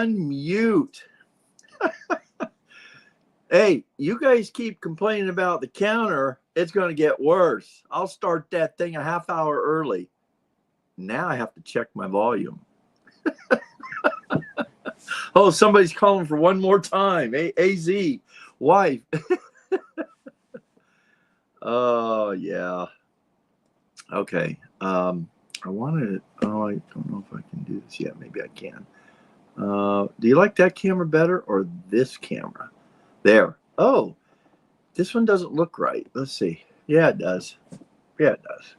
unmute. Hey, you guys keep complaining about the counter. It's going to get worse. I'll start that thing a half hour early. Now I have to check my volume. Oh, somebody's calling for one more time. AZ, wife. Oh, yeah. Okay. I wanted, oh, I don't know if I can do this yet. Maybe I can. Do you like that camera better or this camera? There. Oh, this one doesn't look right. Let's see. Yeah, it does. Yeah, it does.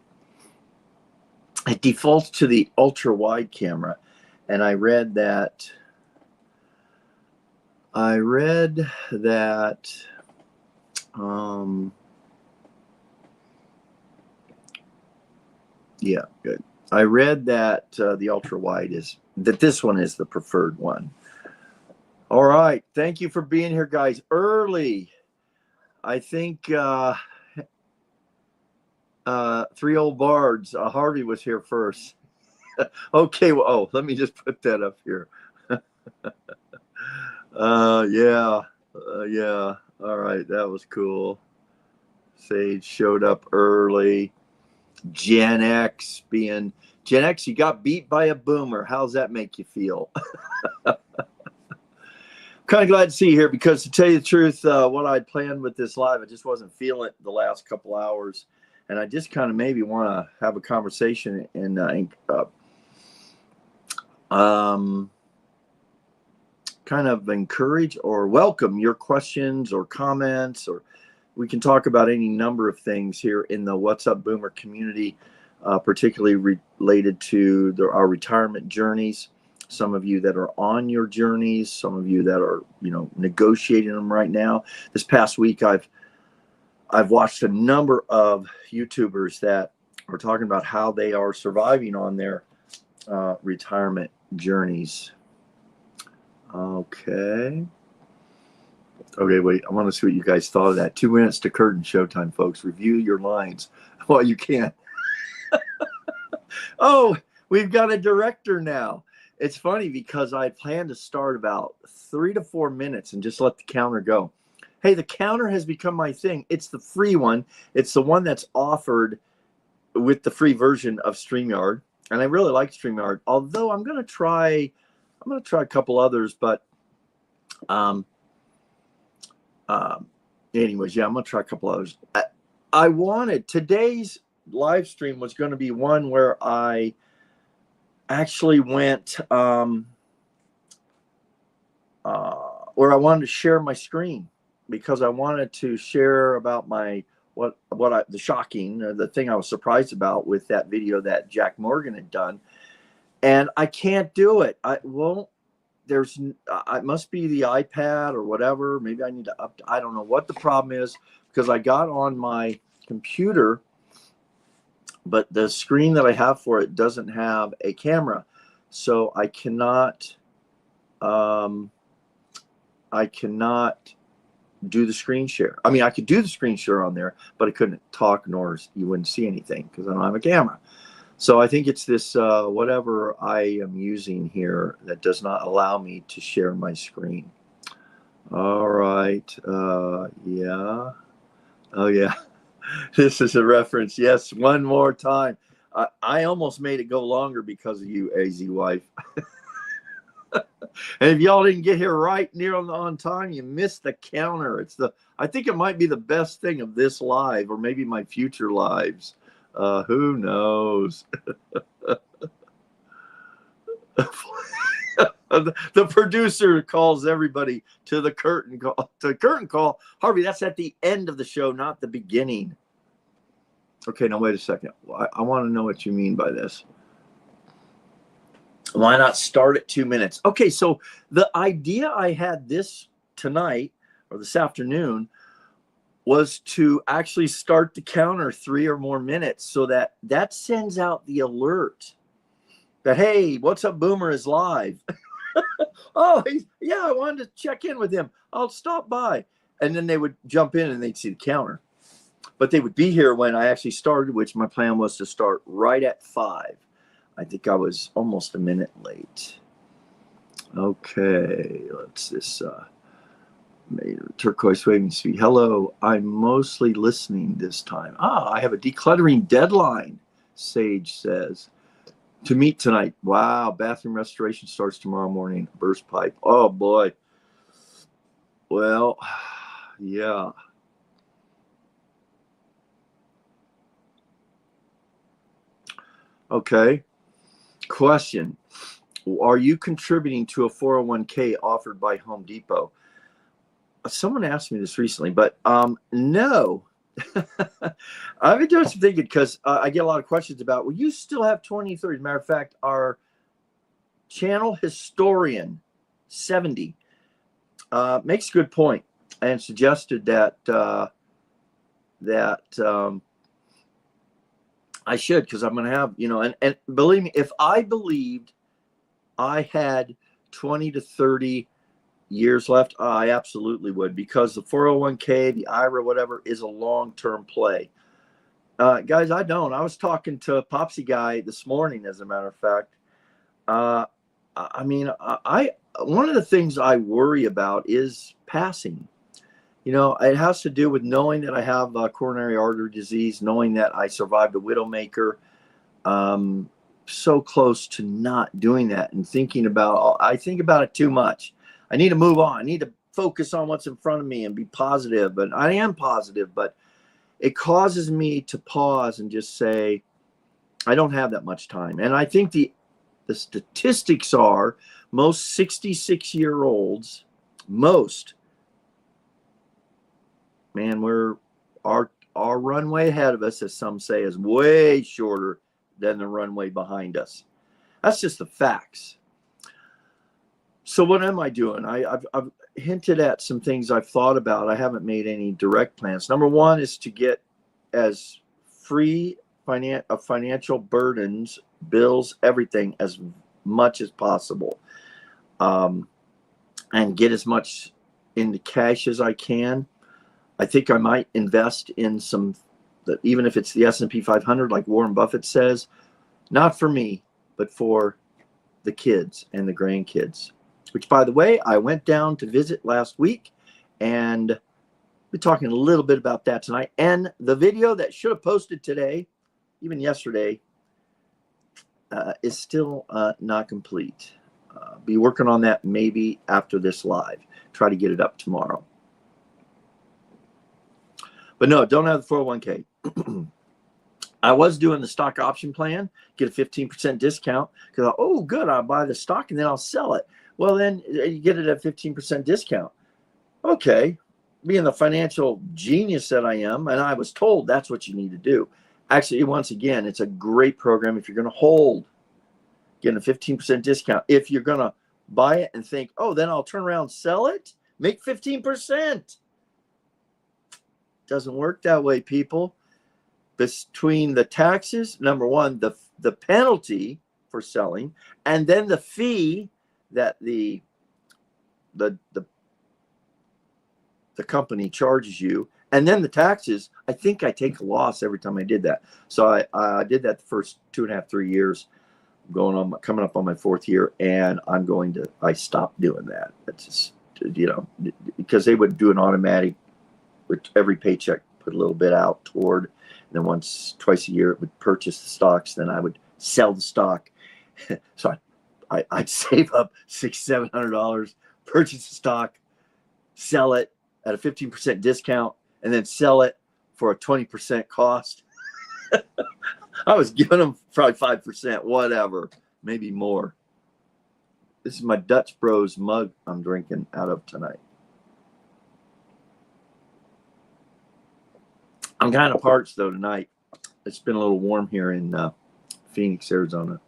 It defaults to the ultra wide camera. And I read that yeah, good. I read that the ultra wide this one is the preferred one. All right. Thank you for being here, guys. Early. I think Three Old Bards. Harvey was here first. Okay. Well, oh, let me just put that up here. Yeah. Yeah. All right. That was cool. Sage showed up early. Gen X, you got beat by a boomer. How's that make you feel? Kind of glad to see you here because, to tell you the truth, what I'd planned with this live, I just wasn't feeling it the last couple hours. And I just kind of maybe want to have a conversation and kind of encourage or welcome your questions or comments, or we can talk about any number of things here in the What's Up Boomer community, particularly related to our retirement journeys. Some of you that are on your journeys, some of you that are, negotiating them right now. This past week, I've watched a number of YouTubers that are talking about how they are surviving on their retirement journeys. Okay, wait. I want to see what you guys thought of that. 2 minutes to curtain showtime, folks. Review your lines while you can. Oh, we've got a director now. It's funny because I planned to start about 3 to 4 minutes and just let the counter go. Hey, the counter has become my thing. It's the free one. It's the one that's offered with the free version of StreamYard. And I really like StreamYard, although I'm going to try a couple others, but anyways, yeah, I'm going to try a couple others. I wanted, today's live stream was going to be one where I actually went, where I wanted to share my screen, because I wanted to share about the thing I was surprised about with that video that Jack Morgan had done. And I can't do it. It must be the iPad or whatever. Maybe I need to I don't know what the problem is, because I got on my computer, but the screen that I have for it doesn't have a camera. So I cannot do the screen share. I mean, I could do the screen share on there, but I couldn't talk, nor you wouldn't see anything because I don't have a camera. So I think it's this whatever I am using here that does not allow me to share my screen. All right. Yeah. Oh, yeah. This is a reference. Yes, one more time. I almost made it go longer because of you, AZ wife. And if y'all didn't get here right near on time, you missed the counter. I think it might be the best thing of this live, or maybe my future lives. Who knows? The producer calls everybody to the curtain call. Harvey, that's at the end of the show, not the beginning. Okay, now wait a second. I want to know what you mean by this. Why not start at 2 minutes? Okay, so the idea I had this tonight or this afternoon was to actually start the counter 3 or more minutes, so that sends out the alert that, hey, What's Up Boomer is live. Oh, yeah, I wanted to check in with him. I'll stop by. And then they would jump in and they'd see the counter. But they would be here when I actually started, which my plan was to start right at 5. I think I was almost a minute late. Okay, let's this turquoise waving speed. Hello, I'm mostly listening this time. I have a decluttering deadline, Sage says, to meet tonight. Wow, bathroom restoration starts tomorrow morning. Burst pipe. Oh boy. Well, yeah. Okay. Question. Are you contributing to a 401k offered by Home Depot? Someone asked me this recently, but no. I've been doing some thinking because I get a lot of questions about, well, you still have 2030. As a matter of fact, our channel historian, 70, makes a good point and suggested that I should, because I'm going to have, and believe me, if I believed I had 20 to 30 years left, I absolutely would, because the 401k, the IRA, whatever, is a long-term play. Guys, I don't. I was talking to a Popsy guy this morning, as a matter of fact. One of the things I worry about is passing. It has to do with knowing that I have coronary artery disease, knowing that I survived a widowmaker, so close to not doing that, and I think about it too much. I need to move on. I need to focus on what's in front of me and be positive. But I am positive, but it causes me to pause and just say, I don't have that much time. And I think the statistics are most 66-year-olds, our runway ahead of us, as some say, is way shorter than the runway behind us. That's just the facts. So what am I doing? I've hinted at some things I've thought about. I haven't made any direct plans. Number one is to get as free of financial burdens, bills, everything, as much as possible, and get as much into cash as I can. I think I might invest in some, even if it's the S&P 500, like Warren Buffett says, not for me, but for the kids and the grandkids, which, by the way, I went down to visit last week, and we're talking a little bit about that tonight. And the video that should have posted today, even yesterday, is still not complete. Be working on that maybe after this live. Try to get it up tomorrow. But no, don't have the 401k. I was doing the stock option plan, get a 15% discount, because, oh, good, I'll buy the stock and then I'll sell it. Well, then you get it at 15% discount. Okay, being the financial genius that I am, and I was told that's what you need to do. Actually, once again, it's a great program if you're going to hold, getting a 15% discount. If you're going to buy it and think, oh, then I'll turn around and sell it, make 15%. Doesn't work that way, people. Between the taxes, number one, the penalty for selling, and then the fee that the company charges you, and then the taxes, I think I take a loss every time I did that. So I did that the first 2.5, 3 years, coming up on my 4th year, and I stopped doing that. It's just, because they would do an automatic with every paycheck, put a little bit out toward, and then twice a year it would purchase the stocks, then I would sell the stock. So I'd save up $600-700, purchase the stock, sell it at a 15% discount, and then sell it for a 20% cost. I was giving them probably 5%, whatever, maybe more. This is my Dutch Bros mug I'm drinking out of tonight. I'm kind of parched, though, tonight. It's been a little warm here in Phoenix, Arizona.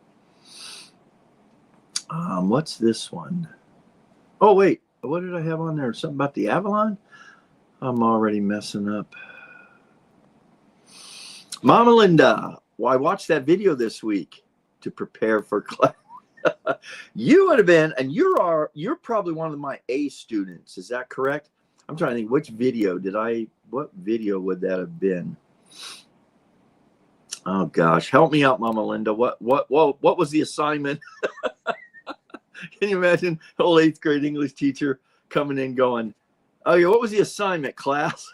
What's this one? Oh, wait. What did I have on there? Something about the Avalon? I'm already messing up. Mama Linda, well, I watched that video this week to prepare for class. You would have been, and you're probably one of my A students. Is that correct? I'm trying to think, which video what video would that have been? Oh gosh, help me out, Mama Linda. What was the assignment? Can you imagine old 8th grade English teacher coming in going, "Oh yeah, what was the assignment, class?"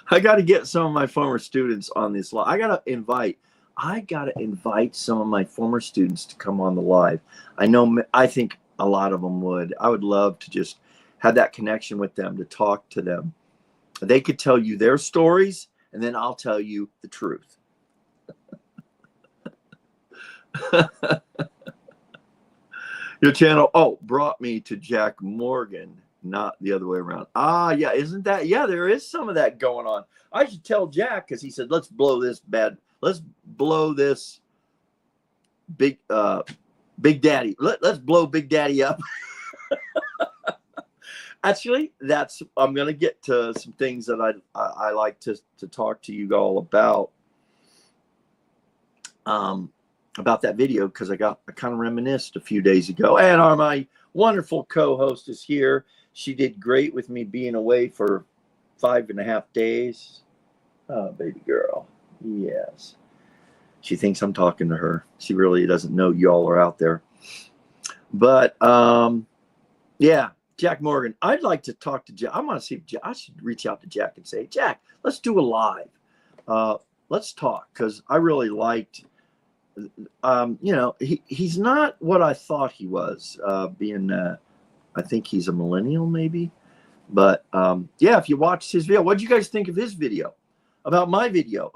I got to get some of my former students on this live. I got to invite some of my former students to come on the live. I think a lot of them would. I would love to just have that connection with them, to talk to them. They could tell you their stories, and then I'll tell you the truth. Your channel, brought me to Jack Morgan, not the other way around. Yeah, isn't that? Yeah, there is some of that going on. I should tell Jack, because he said, let's blow this Big Daddy. Let's blow Big Daddy up. Actually, I'm going to get to some things that I like to talk to you all about that video, because I kind of reminisced a few days ago. And my wonderful co-host is here. She did great with me being away for 5.5 days. Oh, baby girl. Yes. She thinks I'm talking to her. She really doesn't know y'all are out there. But, yeah, Jack Morgan. I'd like to talk to Jack. I want to see if I should reach out to Jack and say, Jack, let's do a live. Let's talk, because I really liked, he's not what I thought he was, I think he's a millennial maybe. But, yeah, if you watched his video, what did you guys think of his video? About my video?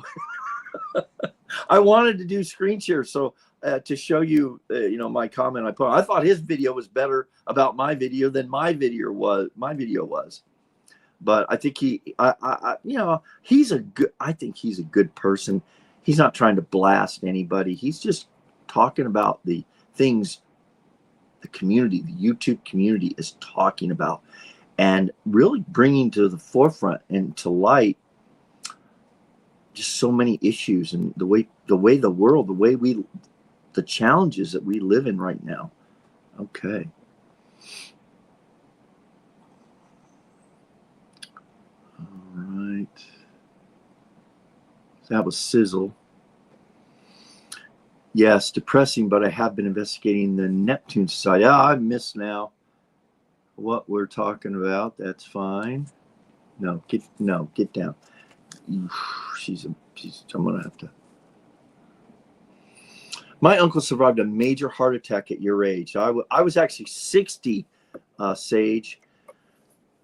I wanted to do screen share so to show you, my comment I put. I thought his video was better about my video than my video was. But I think I think he's a good person. He's not trying to blast anybody. He's just talking about the things the community, the YouTube community, is talking about, and really bringing to the forefront and to light just so many issues, and the way the world, the challenges that we live in right now. Okay. All right. That was Sizzle. Yes, depressing, but I have been investigating the Neptune Society. I've missed now what we're talking about. That's fine. No, get down. I'm gonna have to. My uncle survived a major heart attack at your age. I was actually 60, Sage.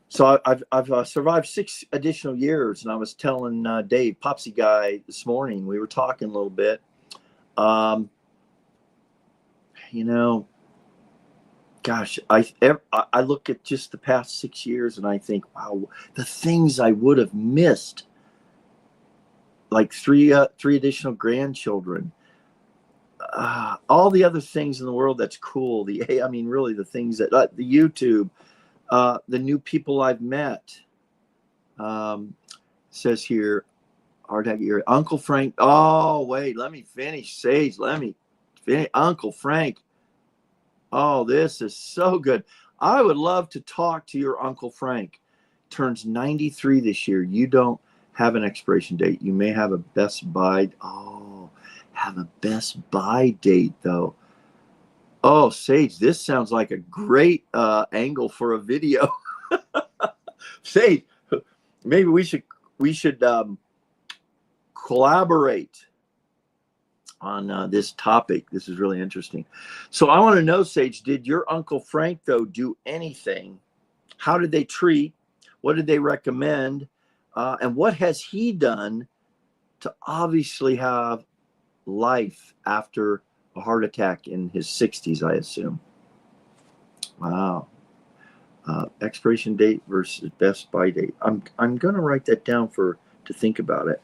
So I've survived 6 additional years, and I was telling Dave, Popsy Guy, this morning. We were talking a little bit. Gosh, I look at just the past 6 years, and I think, wow, the things I would have missed. Like 3 additional grandchildren, all the other things in the world that's cool. Really the things that the YouTube, the new people I've met. Says here, your Uncle Frank. Oh wait, let me finish, Sage. Let me finish, Uncle Frank. Oh, this is so good. I would love to talk to your Uncle Frank. Turns 93 this year. You don't have an expiration date. You may have a Best Buy. Have a Best Buy date though. Oh, Sage, this sounds like a great angle for a video. Sage, maybe we should collaborate on this topic. This is really interesting. So I want to know, Sage, did your Uncle Frank though do anything? How did they treat? What did they recommend? And what has he done to obviously have life after a heart attack in his 60s, I assume? Wow. Expiration date versus Best Buy date. I'm going to write that down to think about it.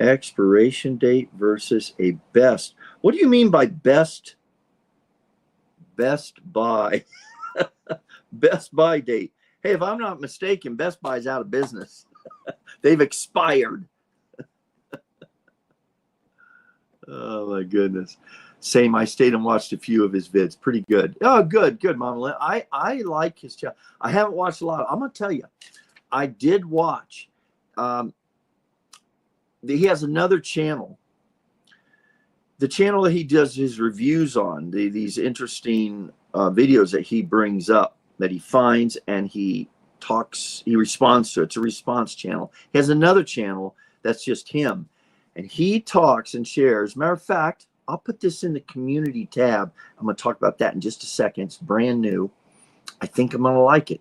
Expiration date versus a best. What do you mean by Best Buy? Best Buy date. Hey, if I'm not mistaken, Best Buy's out of business. They've expired. Oh, my goodness. Same. I stayed and watched a few of his vids. Pretty good. Oh, good, Mama Lynn. I like his channel. I haven't watched a lot. I'm going to tell you, I did watch. He has another channel the channel that he does his reviews on, these interesting videos that he brings up, that he finds, and he responds to. It's a response channel. He has another channel that's just him, and he talks and shares. Matter of fact, I'll put this in the community tab. I'm going to talk about that in just a second. It's brand new. I think I'm going to like it.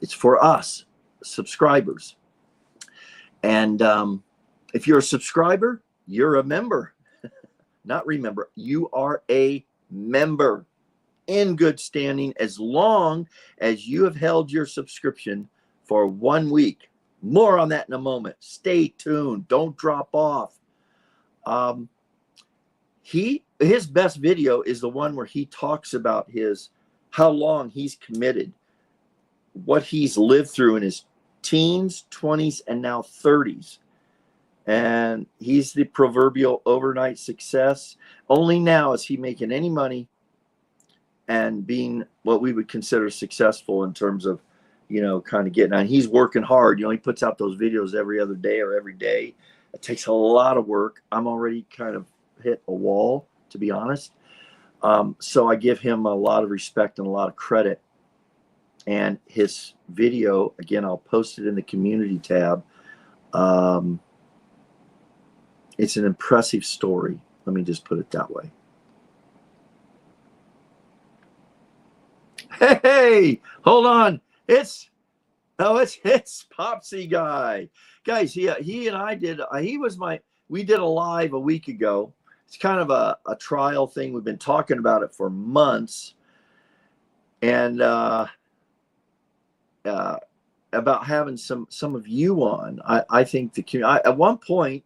It's for us subscribers. And if you're a subscriber, you're a member. Not remember, you are a member in good standing as long as you have held your subscription for 1 week. More on that in a moment. Stay tuned. Don't drop off. His best video is the one where he talks about how long he's committed, what he's lived through in his teens, 20s, and now 30s. And he's the proverbial overnight success. Only now is he making any money and being what we would consider successful in terms of, kind of getting on. He's working hard. He puts out those videos every other day or every day. It takes a lot of work. I'm already kind of hit a wall, to be honest. So I give him a lot of respect and a lot of credit. And his video, again, I'll post it in the community tab. It's an impressive story. Let me just put it that way. Hey, hold on. It's Popsy Guy. Guys, he and I did, we did a live a week ago. It's kind of a trial thing. We've been talking about it for months. And about having some of you on. I think at one point,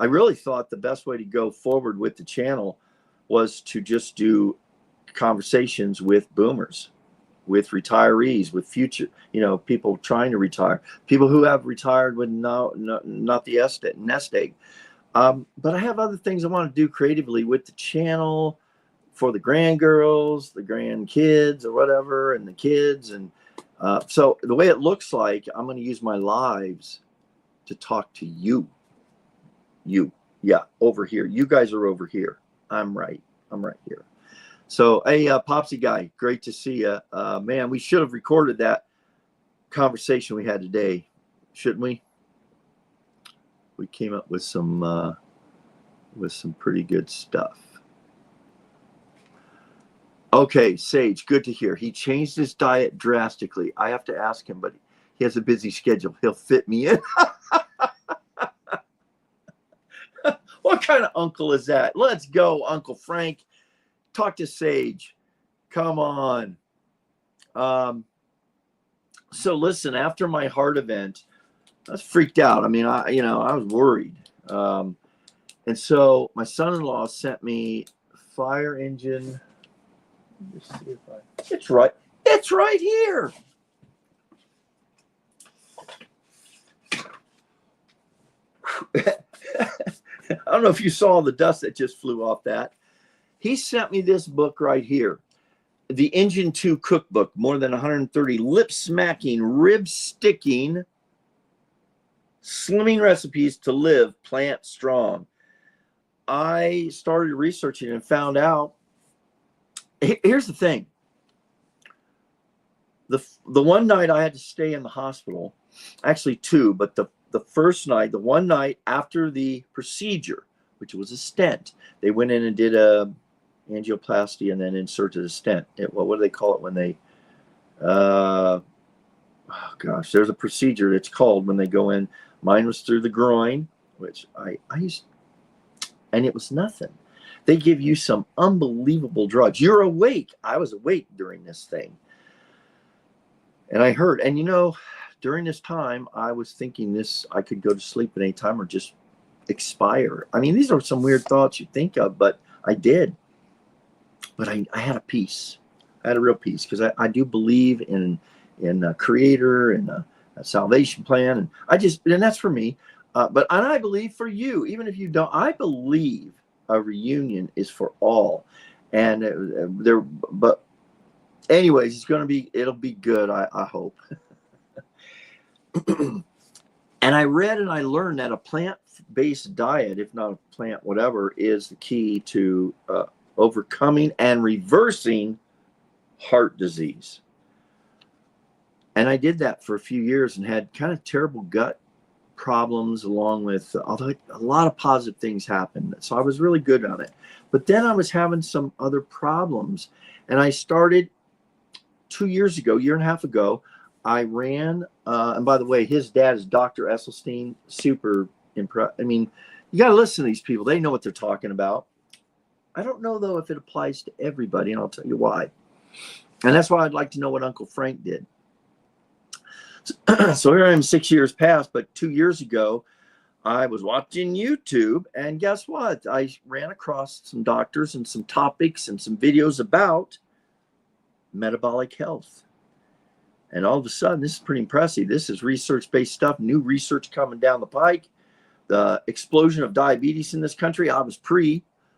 I really thought the best way to go forward with the channel was to just do conversations with boomers, with retirees, with future, people trying to retire, people who have retired with not the nest egg. But I have other things I want to do creatively with the channel for the grandgirls, the grandkids, or whatever, and the kids. And so the way it looks like, I'm going to use my lives to talk to you. Yeah, over here. You guys are over here. I'm right here. So, hey, Popsy Guy, great to see you. Man, we should have recorded that conversation we had today, shouldn't we? We came up with some pretty good stuff. Okay, Sage, good to hear. He changed his diet drastically. I have to ask him, but he has a busy schedule. He'll fit me in. What kind of uncle is that? Let's go, Uncle Frank. Talk to Sage. Come on. So listen, after my heart event, I was freaked out. I mean, I was worried. And so my son-in-law sent me fire engine. Let's see if it's right here. I don't know if you saw the dust that just flew off that. He sent me this book right here. The Engine 2 Cookbook, more than 130 lip-smacking, rib-sticking, slimming recipes to live plant strong. I started researching and found out, here's the thing. The one night I had to stay in the hospital, actually two, but the first night, the one night after the procedure, which was a stent, they went in and did a angioplasty and then inserted a stent. What do they call it when they, oh gosh, there's a procedure it's called when they go in. Mine was through the groin, which I used, and it was nothing. They give you some unbelievable drugs. You're awake. I was awake during this thing. And I heard, and during this time, I was thinking I could go to sleep at any time or just expire. I mean, these are some weird thoughts you think of, but I did. But I had a peace. I had a real peace because I do believe in a creator and a salvation plan. And that's for me. And I believe for you, even if you don't, I believe a reunion is for all. And but anyways, it'll be good. I hope. And I read and I learned that a plant plant-based diet, if not a plant, whatever, is the key to overcoming and reversing heart disease. And I did that for a few years and had kind of terrible gut problems, along with, although a lot of positive things happened. So I was really good on it. But then I was having some other problems. And I started 2 years ago, year and a half ago, I ran, and by the way, his dad is Dr. Esselstyn, super impressed. I mean, you got to listen to these people. They know what they're talking about. I don't know, though, if it applies to everybody, and I'll tell you why. And that's why I'd like to know what Uncle Frank did. So here I am 6 years past, but 2 years ago, I was watching YouTube, and guess what? I ran across some doctors and some topics and some videos about metabolic health. And all of a sudden, this is pretty impressive. This is research-based stuff, new research coming down the pike. The explosion of diabetes in this country, I was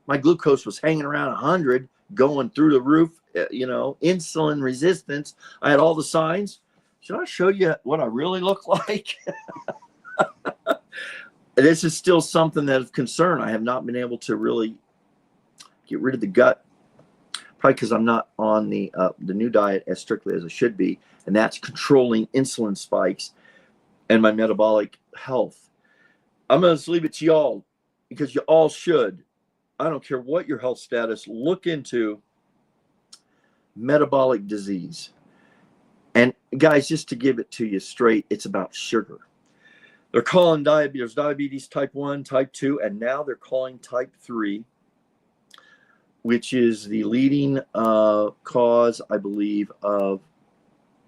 my glucose was hanging around 100, going through the roof, insulin resistance. I had all the signs. Should I show you what I really look like? This is still something that of concern. I have not been able to really get rid of the gut, probably because I'm not on the new diet as strictly as I should be, and that's controlling insulin spikes and my metabolic health. I'm going to leave it to y'all, because you all should. I don't care what your health status, look into metabolic disease. And guys, just to give it to you straight, it's about sugar. They're calling diabetes type 1, type 2, and now they're calling type 3, which is the leading cause, I believe, of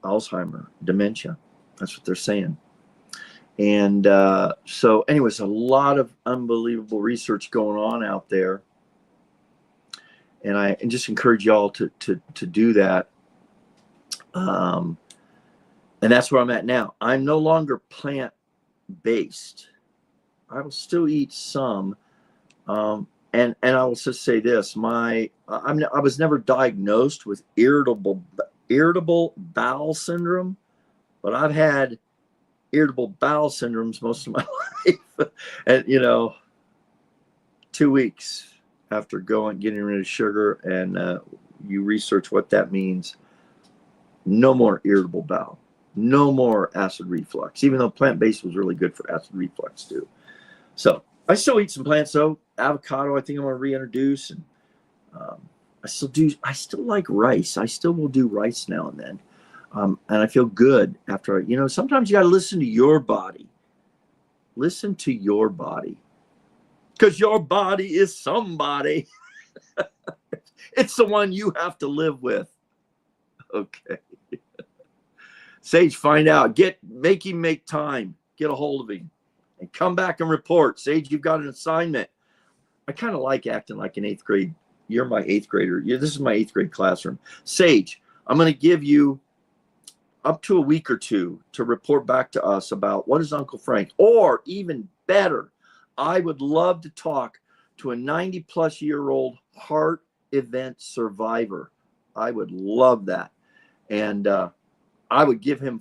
Alzheimer, dementia. That's what they're saying. And so anyways, a lot of unbelievable research going on out there. And I just encourage y'all to do that. And that's where I'm at now. I'm no longer plant-based. I will still eat some. And I will just say this: I was never diagnosed with irritable bowel syndrome, but I've had irritable bowel syndromes most of my life. And 2 weeks after getting rid of sugar, and you research what that means, no more irritable bowel, no more acid reflux, even though plant-based was really good for acid reflux too. So I still eat some plants though. Avocado, I think I'm going to reintroduce. And I still like rice. I still will do rice now and then. And I feel good after, sometimes you got to listen to your body. Listen to your body. Because your body is somebody. It's the one you have to live with. Okay. Sage, find out. Make him make time. Get a hold of him. And come back and report. Sage, you've got an assignment. I kind of like acting like an 8th grade. You're my 8th grader. This is my 8th grade classroom. Sage, I'm going to give you up to a week or two to report back to us about what is Uncle Frank. Or even better, I would love to talk to a 90-plus-year-old heart event survivor. I would love that. And I would give him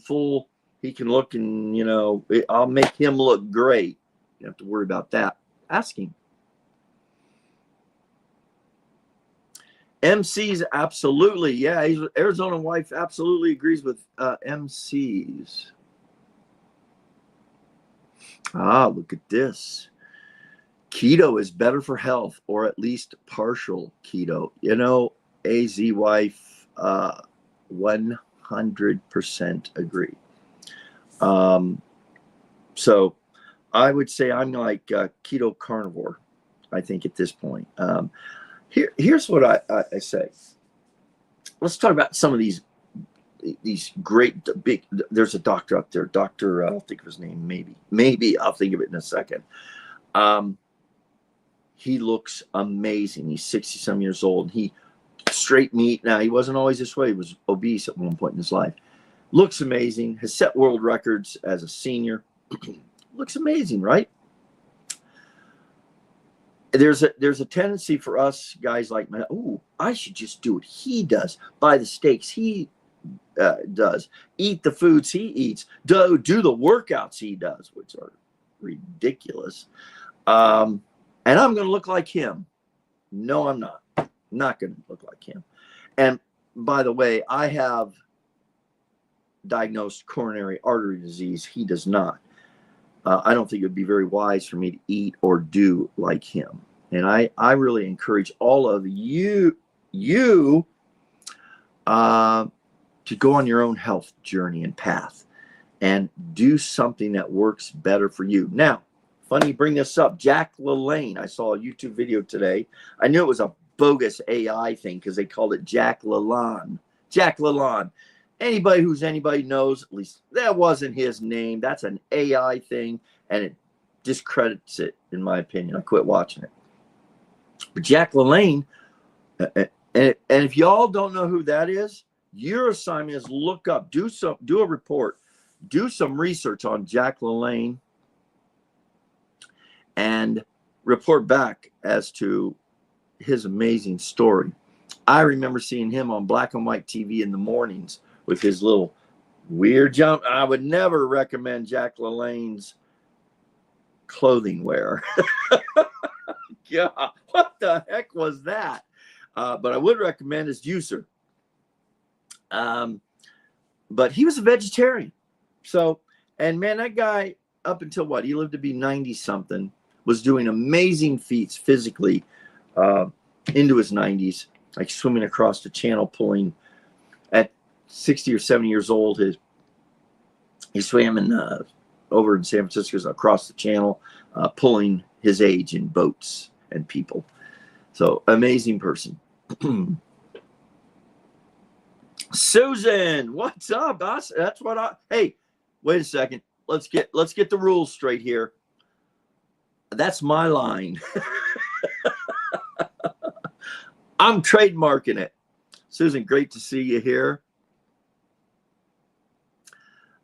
he can look, and, I'll make him look great. You don't have to worry about that. Ask him. MCs, absolutely. Yeah, Arizona wife absolutely agrees with MCs. Look at this. Keto is better for health, or at least partial keto. AZ wife, 100% agree. So I would say I'm like keto carnivore, I think, at this point. Here's what I say. Let's talk about some of these great big. There's a doctor up there, Doctor. I'll think of his name. Maybe I'll think of it in a second. He looks amazing. He's 60-some years old. He straight meat. Now, he wasn't always this way. He was obese at one point in his life. Looks amazing. Has set world records as a senior. Looks amazing, right? There's a tendency for us guys like, I should just do what he does. Buy the steaks he does. Eat the foods he eats. Do the workouts he does, which are ridiculous. And I'm going to look like him. No, I'm not. Not going to look like him. And by the way, I have diagnosed coronary artery disease. He does not. I don't think it would be very wise for me to eat or do like him. And I really encourage all of you to go on your own health journey and path and do something that works better for you. Now, funny you bring this up. Jack LaLanne, I saw a YouTube video today. I knew it was a bogus AI thing because they called it Jack LaLanne. Jack LaLanne. Anybody knows, at least that wasn't his name. That's an AI thing, and it discredits it, in my opinion. I quit watching it. But Jack LaLanne, and if y'all don't know who that is, your assignment is look up, do a report, do some research on Jack LaLanne, and report back as to his amazing story. I remember seeing him on black and white TV in the mornings with his little weird jump. I would never recommend Jack LaLanne's clothing wear. Yeah, what the heck was that? But I would recommend his juicer. But he was a vegetarian. So, and man, that guy, up until what? He lived to be 90 something, was doing amazing feats physically into his 90s, like swimming across the channel, pulling at 60 or 70 years old. He swam over in San Francisco across the channel, pulling his age in boats and people. So amazing person. Susan, what's up? That's what hey, wait a second. Let's get the rules straight here. That's my line. I'm trademarking it. Susan, great to see you here.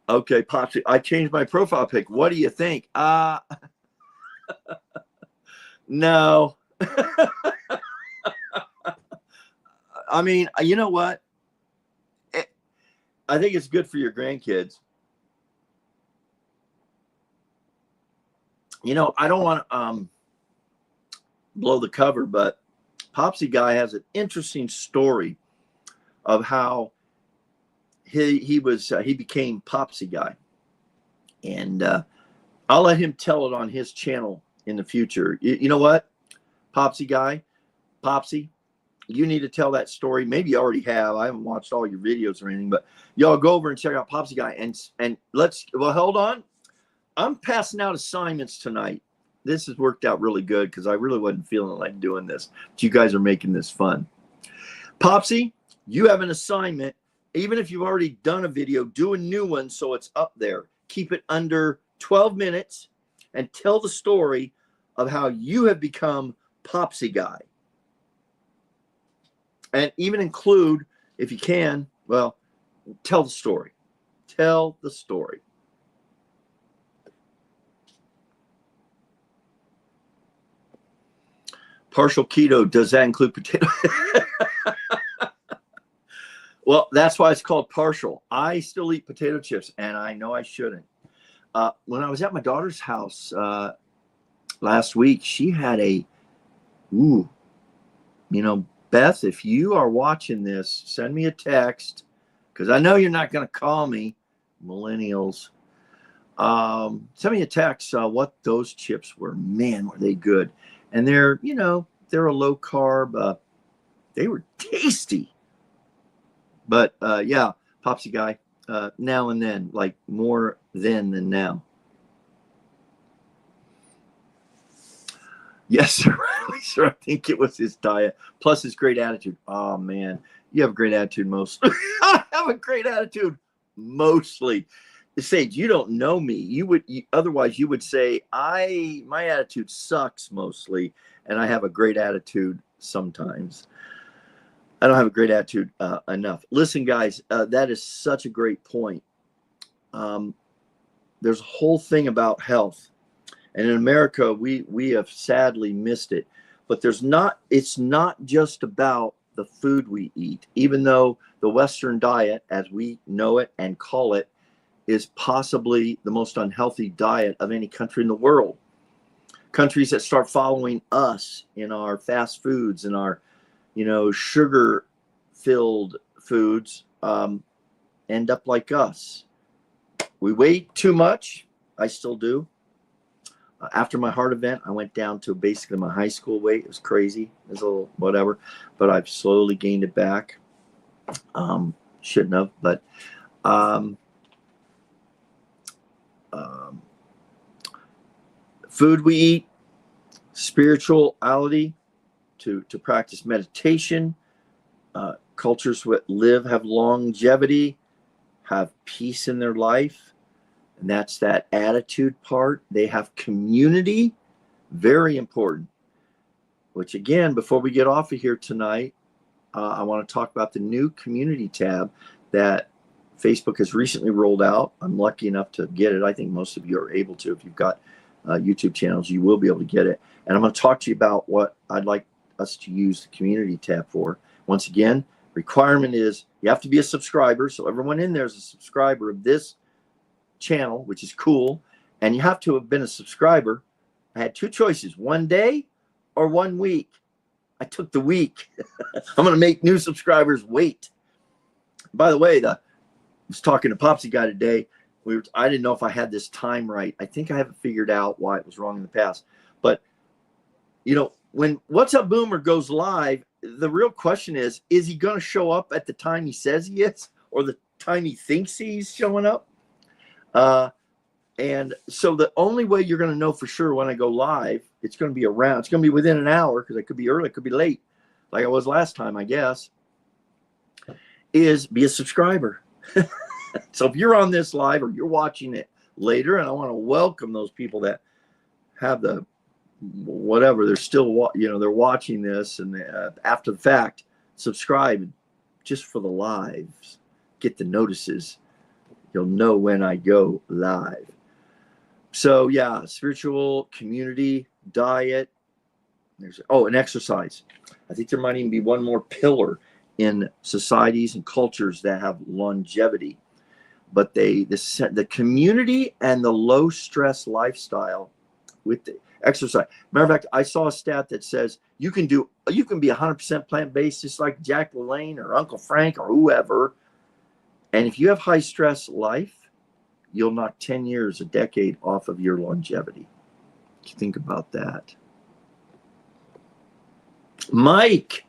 Okay, Popsy, I changed my profile pic. What do you think? No. I mean, you know what? I think it's good for your grandkids. You know, I don't want to blow the cover, but Popsy Guy has an interesting story of how he became Popsy Guy, and I'll let him tell it on his channel in the future. You know what, Popsy Guy, Popsy, you need to tell that story. Maybe you already have. I haven't watched all your videos or anything, but y'all go over and check out Popsy Guy and well, hold on. I'm passing out assignments tonight. This has worked out really good because I really wasn't feeling like doing this, but you guys are making this fun. Popsy, you have an assignment. Even if you've already done a video, do a new one so it's up there. Keep it under 12 minutes and tell the story of how you have become Popsy Guy. And even include, if you can, well, tell the story. Tell the story. Partial keto, does that include potato? Well, that's why it's called partial. I still eat potato chips, and I know I shouldn't. When I was at my daughter's house last week, she had Beth, if you are watching this, send me a text, because I know you're not going to call me, millennials. Send me a text what those chips were. Man, were they good. And they're a low carb. They were tasty. But yeah, Popsy Guy, now and then, like more then than now. Yes, sir. Sir, I think it was his diet plus his great attitude. Oh man, you have a great attitude mostly. I have a great attitude mostly. Sage, you don't know me. Otherwise you would say my attitude sucks mostly, and I have a great attitude sometimes. I don't have a great attitude enough. Listen, guys, that is such a great point. There's a whole thing about health, and in America, we have sadly missed it. But it's not just about the food we eat, even though the Western diet, as we know it and call it, is possibly the most unhealthy diet of any country in the world. countries that start following us in our fast foods and our, sugar-filled foods end up like us. We weigh too much. I still do. After my heart event, I went down to basically my high school weight. It was crazy. It was a little whatever, but I've slowly gained it back. Shouldn't have, but food we eat, spirituality, to practice meditation. Cultures that have longevity, have peace in their life, and that's that attitude part. They have community, very important. Which again, before we get off of here tonight, I want to talk about the new community tab that Facebook has recently rolled out. I'm lucky enough to get it. I think most of you are able to. If you've got YouTube channels, you will be able to get it. And I'm going to talk to you about what I'd like us to use the community tab for. Once again, requirement is you have to be a subscriber. So everyone in there is a subscriber of this channel, which is cool. And you have to have been a subscriber. I had two choices, 1 day or 1 week. I took the week. I'm going to make new subscribers wait. By the way, I was talking to Popsy Guy today. I didn't know if I had this time right. I think I haven't figured out why it was wrong in the past. But, when What's Up Boomer goes live, the real question is he going to show up at the time he says he is or the time he thinks he's showing up? And so the only way you're going to know for sure when I go live, it's going to be within an hour, because I could be early, it could be late, like I was last time, I guess, is be a subscriber. So if you're on this live or you're watching it later, and I want to welcome those people that have the whatever, they're still, they're watching this, and after the fact, subscribe just for the lives, get the notices. You'll know when I go live. So yeah, spiritual, community, diet. And exercise. I think there might even be one more pillar in societies and cultures that have longevity. But the community and the low stress lifestyle with the exercise. Matter of fact, I saw a stat that says you can be 100% plant-based, just like Jack LaLanne or Uncle Frank or whoever. And if you have high stress life, you'll knock 10 years, a decade off of your longevity. Think about that. Mike,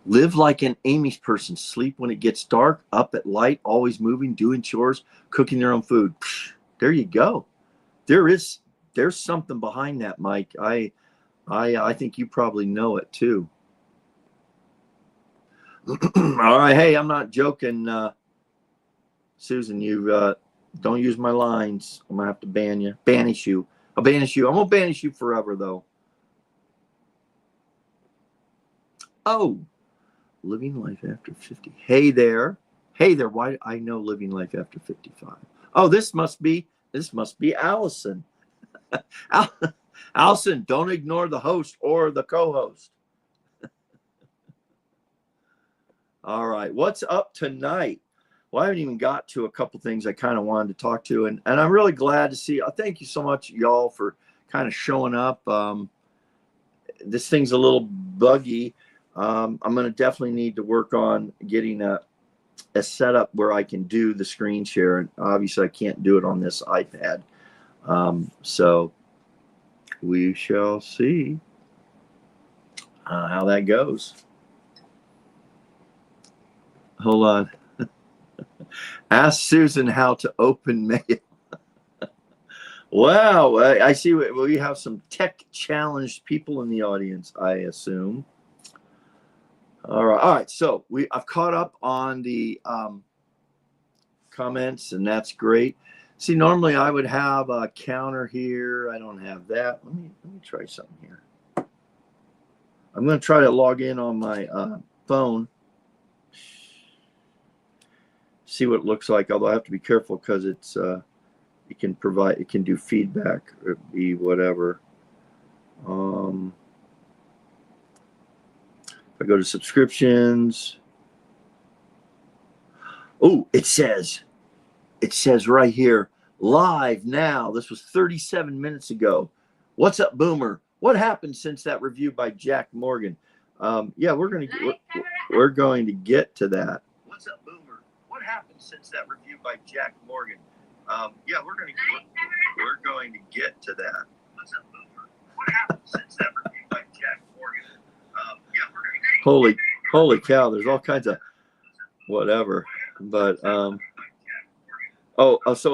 live like an Amish person. Sleep when it gets dark, up at light, always moving, doing chores, cooking their own food. There you go. There's something behind that, Mike. I think you probably know it too. All right, hey, I'm not joking. Susan, you don't use my lines. I'm gonna have to banish you. I'll banish you. I'm gonna banish you forever, though. Oh, living life after 50. Hey there. Why I know living life after 55. Oh, this must be Allison. Allison, don't ignore the host or the co-host. All right, what's up tonight? Well, I haven't even got to a couple things I kind of wanted to talk to, and I'm really glad to see. Thank you so much, y'all, for kind of showing up. This thing's a little buggy. I'm going to definitely need to work on getting a setup where I can do the screen share, and obviously I can't do it on this iPad. So we shall see how that goes. Hold on. Ask Susan how to open mail. Wow, I see we have some tech challenged people in the audience, I assume. All right. So I've caught up on the comments, and that's great. See, normally I would have a counter here. I don't have that. Let me try something here. I'm going to try to log in on my phone. See what it looks like. Although I have to be careful because it can do feedback or be whatever. If I go to subscriptions, oh, it says right here, live now. This was 37 minutes ago. What's up, Boomer? What happened since that review by Jack Morgan? Yeah, we're going to get to that. What's up, Boomer? What happened since that review by Jack Morgan? Yeah, we're going to get to that. What's up, Boomer? What happened since that review by Jack Morgan? Yeah, we're going to holy cow! There's all kinds of whatever, but so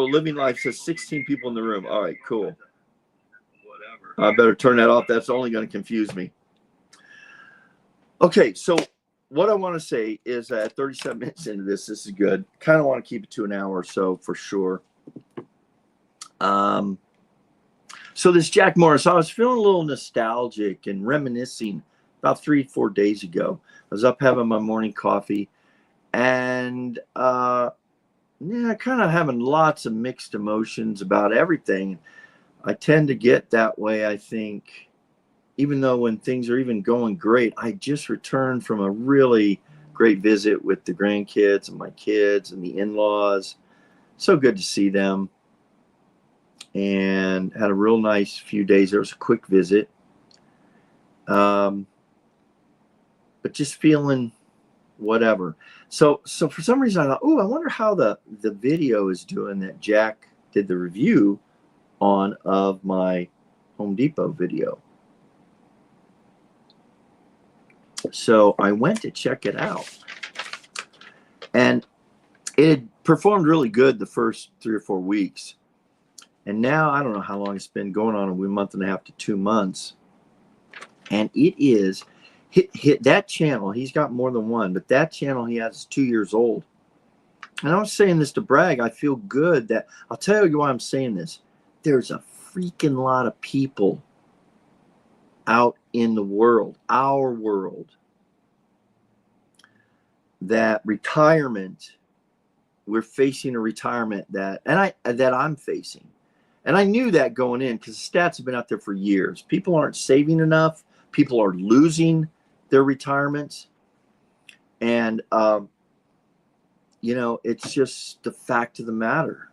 Living Life says 16 people in the room. All right, cool. Whatever. I better turn that off. That's only going to confuse me. Okay, so what I want to say is that 37 minutes into this is good. Kind of want to keep it to an hour or so for sure. So this Jack Morris, I was feeling a little nostalgic and reminiscing about 3-4 days ago. I was up having my morning coffee and kind of having lots of mixed emotions about everything. I tend to get that way, I think, even though when things are even going great. I just returned from a really great visit with the grandkids and my kids and the in-laws. So good to see them. And had a real nice few days. There was a quick visit. But just feeling whatever. So for some reason I thought, oh, I wonder how the video is doing that Jack did the review on of my Home Depot video. So I went to check it out. And it had performed really good the first 3 or 4 weeks. And now I don't know how long it's been going on, a month and a half to 2 months. And it is hit that channel. He's got more than one, but that channel he has is 2 years old. And I was saying this to brag. I feel good that I'll tell you why I'm saying this. There's a freaking lot of people out in the world, our world, that retirement, we're facing a retirement that I'm facing. And I knew that going in because the stats have been out there for years. People aren't saving enough. People are losing their retirements. And, it's just the fact of the matter.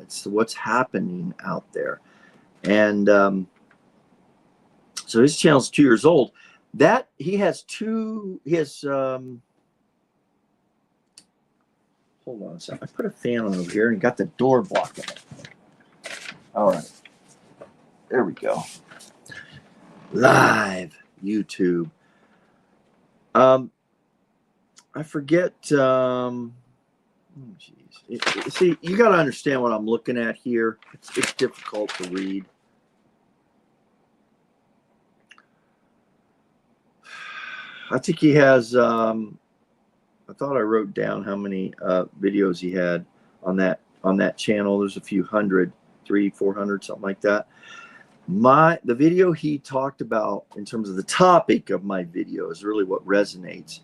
It's what's happening out there. And so his channel's 2 years old. That he has hold on a second. I put a fan on over here and got the door blocking it. All right. There we go. Live YouTube. I forget. See, you got to understand what I'm looking at here. It's difficult to read. I think he has. I thought I wrote down how many videos he had on that channel. There's a few hundred. 300-400, something like that. The video he talked about in terms of the topic of my video is really what resonates.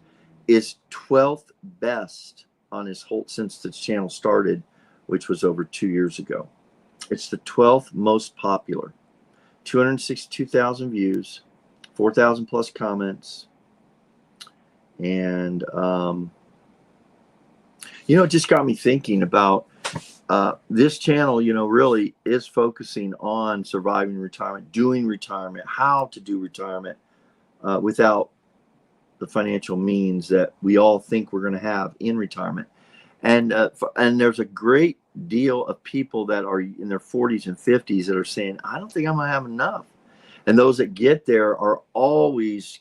Is 12th best on his whole since the channel started, which was over 2 years ago. It's the 12th most popular. 262,000 views, 4,000 plus comments, and it just got me thinking about. This channel, really is focusing on surviving retirement, doing retirement, how to do retirement without the financial means that we all think we're going to have in retirement. And there's a great deal of people that are in their 40s and 50s that are saying, I don't think I'm going to have enough. And those that get there are always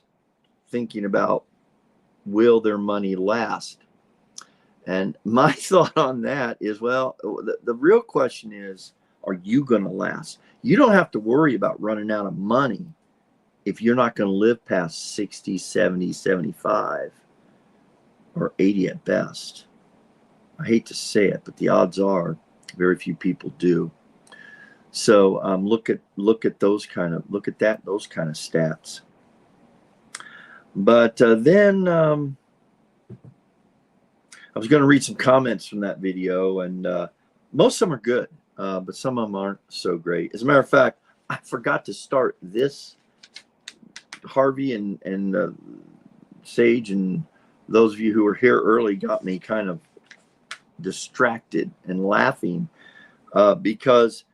thinking about, will their money last? And my thought on that is, well, the real question is, are you going to last? You don't have to worry about running out of money if you're not going to live past 60, 70, 75, or 80 at best. I hate to say it, but the odds are very few people do. So look at those kind of stats. But then I was going to read some comments from that video, and most of them are good, but some of them aren't so great. As a matter of fact, I forgot to start this. Harvey and Sage and those of you who were here early got me kind of distracted and laughing because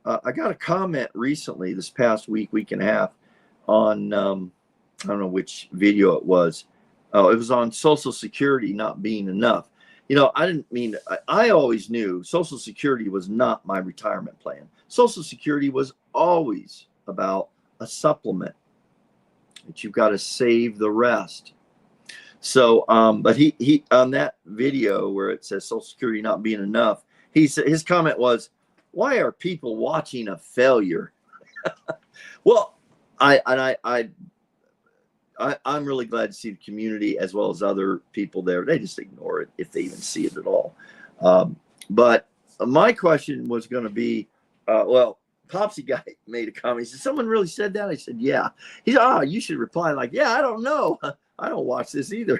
I got a comment recently this past week and a half on, I don't know which video it was. Oh, it was on Social Security not being enough. You know, I didn't mean, I always knew Social Security was not my retirement plan. Social Security was always about a supplement that you've got to save the rest. So, but he on that video where it says Social Security not being enough, he said his comment was, "Why are people watching a failure?" Well, I'm really glad to see the community as well as other people there. They just ignore it if they even see it at all. But my question was going to be, well, Popsy guy made a comment. He said, "Someone really said that?" I said, "Yeah." He said, "You should reply like, yeah, I don't know. I don't watch this either."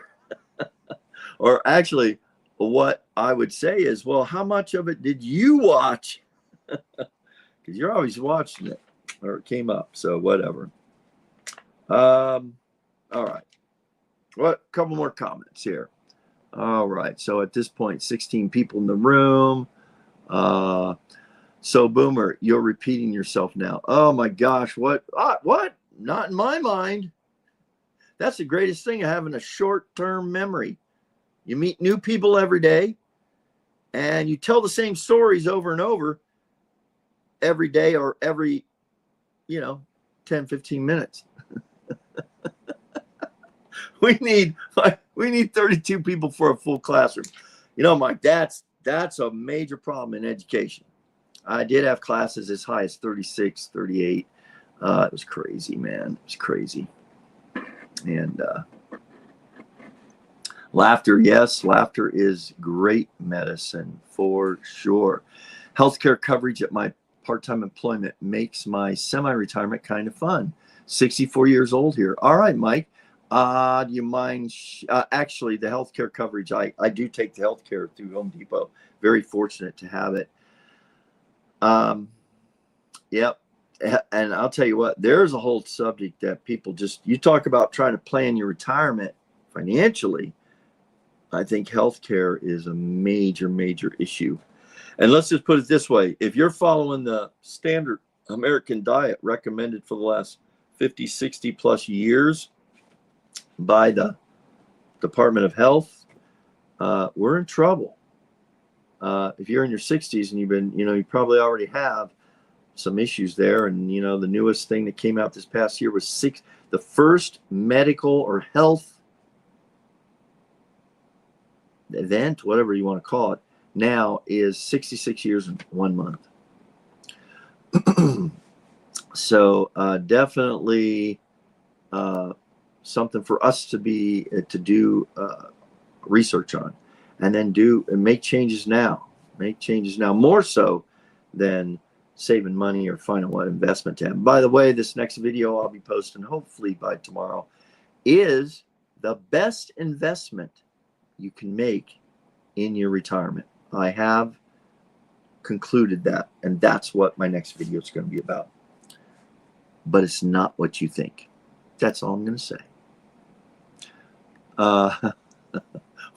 Or actually, what I would say is, well, how much of it did you watch? Because you're always watching it, or it came up. So whatever. All right. Well, a couple more comments here. All right. So at this point, 16 people in the room. So Boomer, you're repeating yourself now. Oh my gosh. What? What? Not in my mind. That's the greatest thing of having a short-term memory. You meet new people every day and you tell the same stories over and over every day or every, 10, 15 minutes. We need 32 people for a full classroom. Mike, that's a major problem in education. I did have classes as high as 36, 38. It was crazy, man. It was crazy. And laughter, yes, laughter is great medicine for sure. Healthcare coverage at my part-time employment makes my semi-retirement kind of fun. 64 years old here. All right, Mike. Do you mind? Actually, the healthcare coverage, I do take the healthcare through Home Depot. Very fortunate to have it. Yep. And I'll tell you what, there's a whole subject that people you talk about trying to plan your retirement financially. I think healthcare is a major, major issue. And let's just put it this way. If you're following the standard American diet recommended for the last 50, 60 plus years by the Department of Health, we're in trouble. If you're in your 60s and you've been, you probably already have some issues there. And, the newest thing that came out this past year was the first medical or health event, whatever you want to call it, now is 66 years and 1 month. So definitely something for us to do research on, and then make changes now. Make changes now, more so than saving money or finding what investment to have. By the way, this next video I'll be posting hopefully by tomorrow is the best investment you can make in your retirement. I have concluded that, and that's what my next video is going to be about. But it's not what you think. That's all I'm going to say.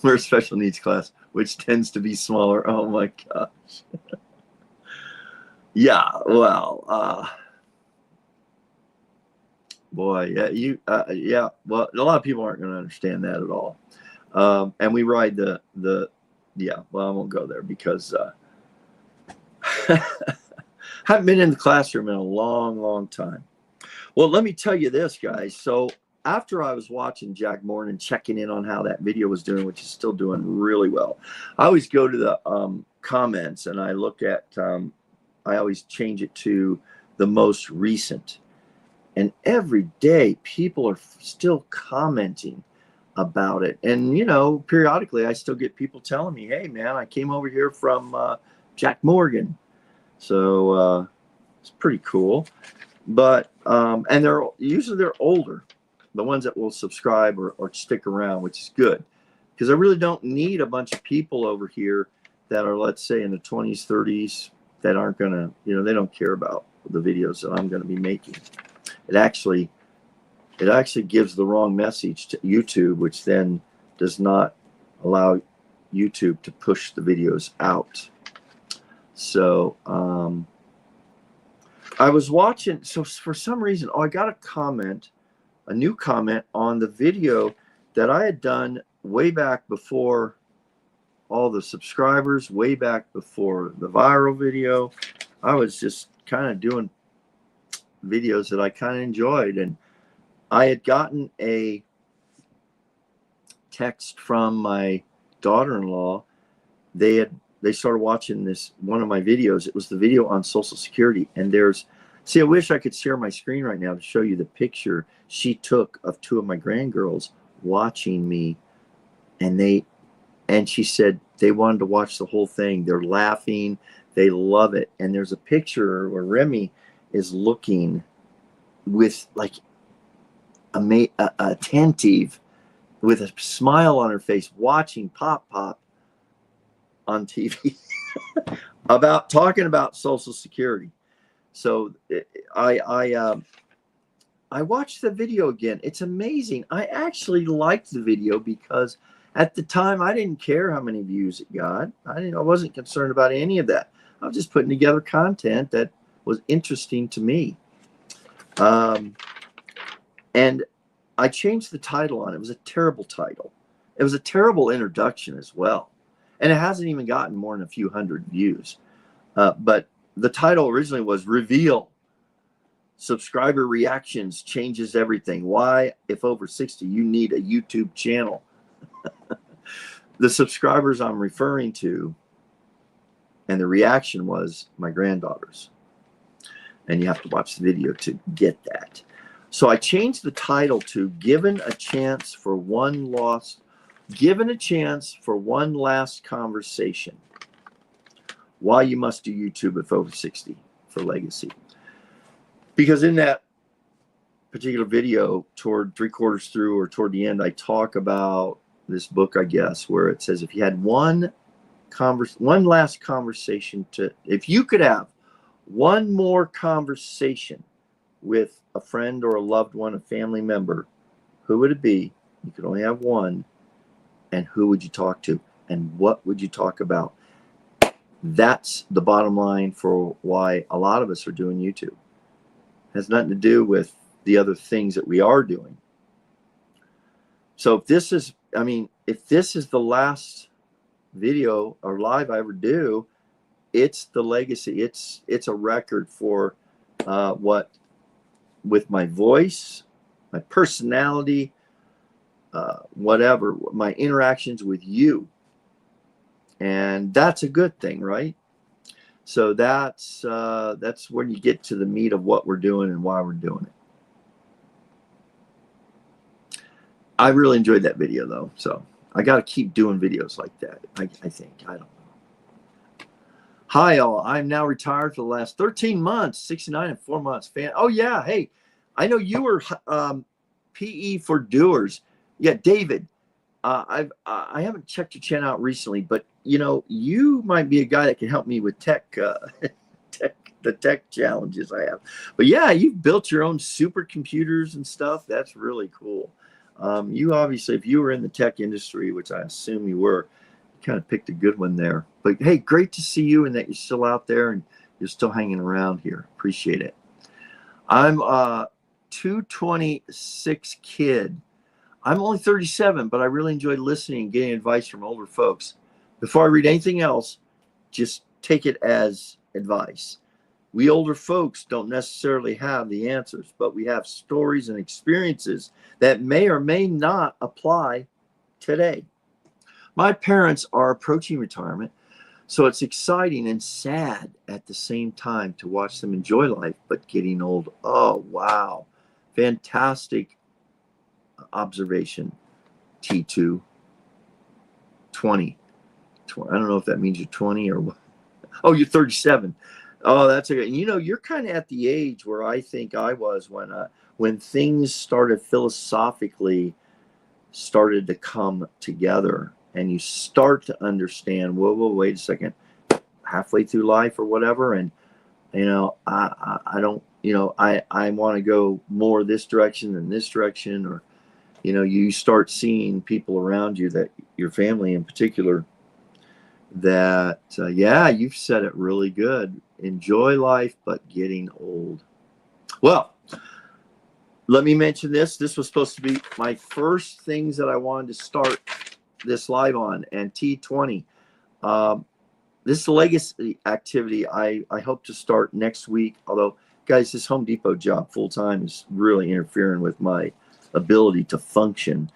We're a special needs class, which tends to be smaller. Oh my gosh. Yeah, well, boy, yeah, yeah. Well, a lot of people aren't going to understand that at all. And we ride yeah, well, I won't go there because I haven't been in the classroom in a long, long time. Well, let me tell you this, guys. So after I was watching Jack Morton and checking in on how that video was doing, which is still doing really well, I always go to the comments and I look at, I always change it to the most recent. And every day people are still commenting about it. And, periodically I still get people telling me, hey, man, I came over here from Jack Morgan. So it's pretty cool. But, and they're older, the ones that will subscribe or stick around, which is good. Because I really don't need a bunch of people over here that are, let's say, in the 20s, 30s, that aren't going to, they don't care about the videos that I'm going to be making. It actually gives the wrong message to YouTube, which then does not allow YouTube to push the videos out. So, I was watching, so for some reason, I got a new comment on the video that I had done way back before all the subscribers, way back before the viral video. I was just kind of doing videos that I kind of enjoyed, and I had gotten a text from my daughter-in-law. They started watching one of my videos. It was the video on Social Security, and I wish I could share my screen right now to show you the picture she took of two of my grandgirls watching me, and she said they wanted to watch the whole thing. They're laughing, they love it. And there's a picture where Remy is looking with like attentive, with a smile on her face, watching Pop Pop on TV talking about Social Security. So I watched the video again. It's amazing. I actually liked the video because at the time I didn't care how many views it got. I wasn't concerned about any of that. I was just putting together content that was interesting to me. And I changed the title on it. It was a terrible title. It was a terrible introduction as well. And it hasn't even gotten more than a few hundred views. But the title originally was Reveal. Subscriber reactions changes everything. Why, if over 60, you need a YouTube channel. The subscribers I'm referring to, and the reaction was my granddaughters. And you have to watch the video to get that. So I changed the title to Given a Chance for One Last Conversation. Why you must do YouTube if over 60 for legacy. Because in that particular video, toward 3/4 through or toward the end, I talk about this book, I guess, where it says if you had one last conversation if you could have one more conversation with a friend or a loved one, a family member, who would it be? You could only have one. And who would you talk to? And what would you talk about? That's the bottom line for why a lot of us are doing YouTube. It has nothing to do with the other things that we are doing. So if this is the last video or live I ever do, it's the legacy. It's a record for what, with my voice, my personality, whatever, my interactions with you. And that's a good thing, right? So that's when you get to the meat of what we're doing and why we're doing it. I really enjoyed that video though. So I got to keep doing videos like that. I think, I don't know. Hi all, I'm now retired for the last 13 months, 69 and 4 months. Oh yeah, hey, I know you were PE for Doers. Yeah, David, I haven't checked your channel out recently, but you might be a guy that can help me with the tech challenges I have. But yeah, you've built your own supercomputers and stuff. That's really cool. You obviously, if you were in the tech industry, which I assume you were, you kind of picked a good one there. But hey, great to see you and that you're still out there and you're still hanging around here. Appreciate it. I'm a 226 kid. I'm only 37, but I really enjoy listening and getting advice from older folks. Before I read anything else, just take it as advice. We older folks don't necessarily have the answers, but we have stories and experiences that may or may not apply today. My parents are approaching retirement, so it's exciting and sad at the same time to watch them enjoy life, but getting old. Oh, wow. Fantastic observation, T2. 20. I don't know if that means you're 20 or what. Oh, you're 37. Oh, that's okay. And you're kind of at the age where I think I was when things started philosophically started to come together, and you start to understand, whoa, wait a second, halfway through life or whatever, and I don't, I want to go more this direction than this direction, or you start seeing people around you, that your family in particular, that yeah, you've said it really good. Enjoy life, but getting old. Well, let me mention this. This was supposed to be my first things that I wanted to start this live on, and T20. This legacy activity I hope to start next week. Although, guys, this Home Depot job full time is really interfering with my ability to function.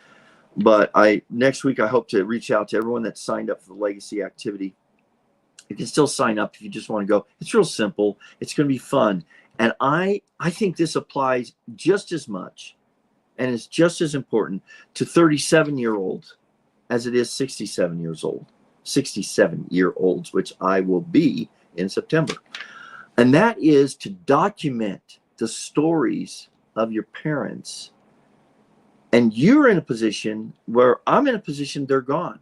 But next week I hope to reach out to everyone that signed up for the legacy activity. You can still sign up if you just want to go. It's real simple. It's going to be fun. And I think this applies just as much and is just as important to 37-year-olds as it is 67-year-olds, which I will be in September. And that is to document the stories of your parents. And you're in a position where I'm in a position they're gone.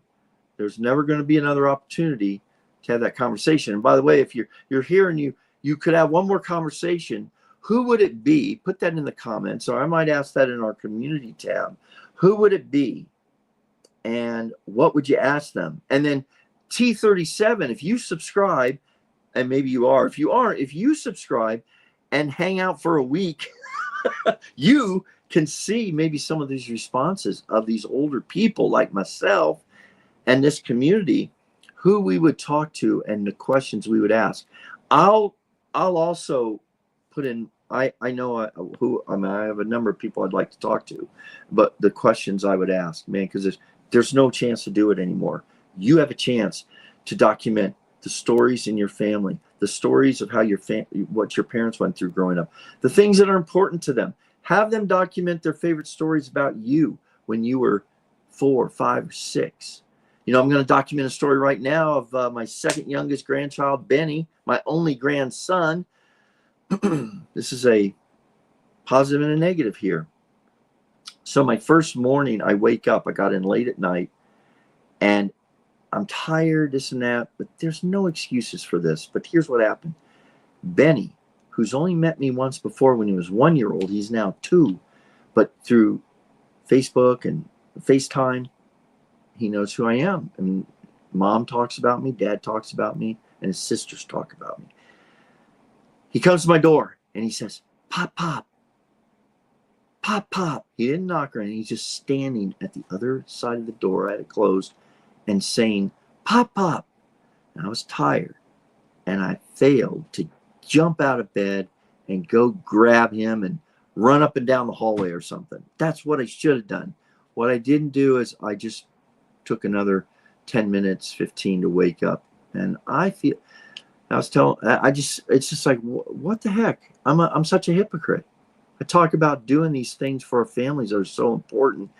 There's never going to be another opportunity to have that conversation. And by the way, if you're here and you could have one more conversation, who would it be? Put that in the comments, or I might ask that in our community tab. Who would it be? And what would you ask them? And then T37, if you subscribe, and maybe you are, if you aren't, if you subscribe and hang out for a week, you can see maybe some of these responses of these older people like myself and this community, who we would talk to and the questions we would ask. I'll also put in, I know who, I mean, I have a number of people I'd like to talk to, but the questions I would ask, man, because there's no chance to do it anymore. You have a chance to document the stories in your family, the stories of how what your parents went through growing up, the things that are important to them. Have them document their favorite stories about you when you were 4, 5, or 6. You know, I'm going to document a story right now of my second youngest grandchild, Benny, my only grandson. This is a positive and a negative here. So my first morning, I wake up, I got in late at night, and I'm tired, this and that, but there's no excuses for this. But here's what happened. Benny, who's only met me once before when he was 1-year-old, he's now 2, but through Facebook and FaceTime, he knows who I am. I mean, Mom talks about me, Dad talks about me, and his sisters talk about me. He comes to my door and he says, "Pop, pop, pop, pop." He didn't knock or anything. He's just standing at the other side of the door. I had it closed and saying, "Pop, pop." And I was tired and I failed to jump out of bed and go grab him and run up and down the hallway or something. That's what I should have done. What I didn't do is I just took another 10 minutes, 15 to wake up. And it's just like, what the heck? I'm such a hypocrite. I talk about doing these things for our families that are so important.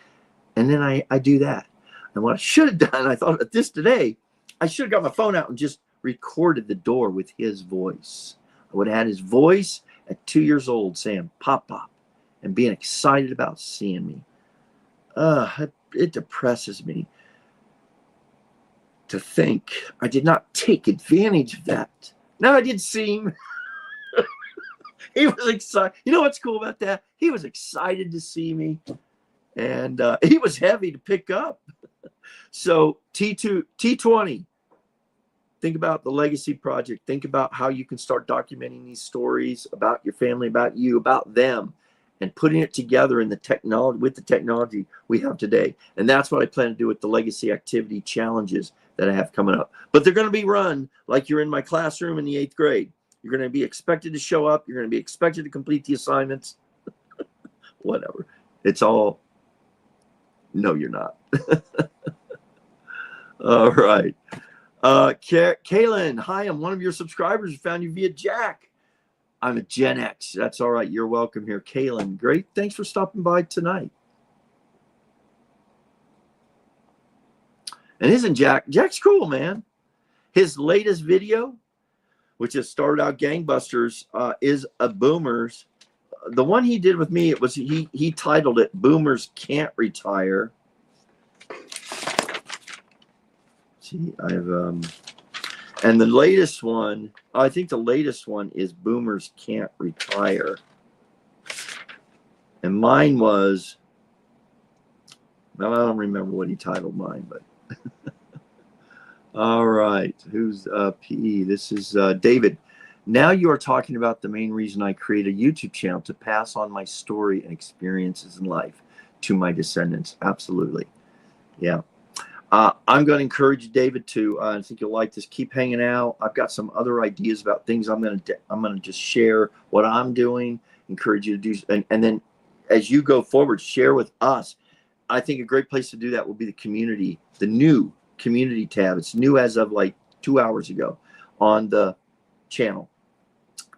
And then I do that. And what I should have done, I thought of this today, I should have got my phone out and just recorded the door with his voice. I would have had his voice at 2 years old saying, "Pop, pop," and being excited about seeing me. It depresses me to think I did not take advantage of that. Now I did see him. He was excited. You know what's cool about that? He was excited to see me, and he was heavy to pick up. So T20, think about the legacy project. Think about how you can start documenting these stories about your family, about you, about them, and putting it together in the technology with the technology we have today. And that's what I plan to do with the legacy activity challenges that I have coming up. But they're going to be run like you're in my classroom in the 8th grade. You're going to be expected to show up. You're going to be expected to complete the assignments. Whatever. It's all, no, you're not. All right. Kaylin, hi, I'm one of your subscribers who found you via Jack. I'm a Gen X. That's all right. You're welcome here. Kaylin, great. Thanks for stopping by tonight. And isn't Jack's cool, man. His latest video, which has started out gangbusters, is a Boomers. The one he did with me, it was he titled it "Boomers Can't Retire." See, I have and the latest one, I think the latest one is "Boomers Can't Retire." And mine was, well, I don't remember what he titled mine, but all right. Who's PE? This is David. Now you are talking about the main reason I create a YouTube channel, to pass on my story and experiences in life to my descendants. Absolutely. Yeah. I'm going to encourage you, David, to, I think you'll like this, keep hanging out. I've got some other ideas about things I'm going to just share what I'm doing, encourage you to do. And then as you go forward, share with us. I think a great place to do that will be the community, the new community tab. It's new as of like 2 hours ago on the channel.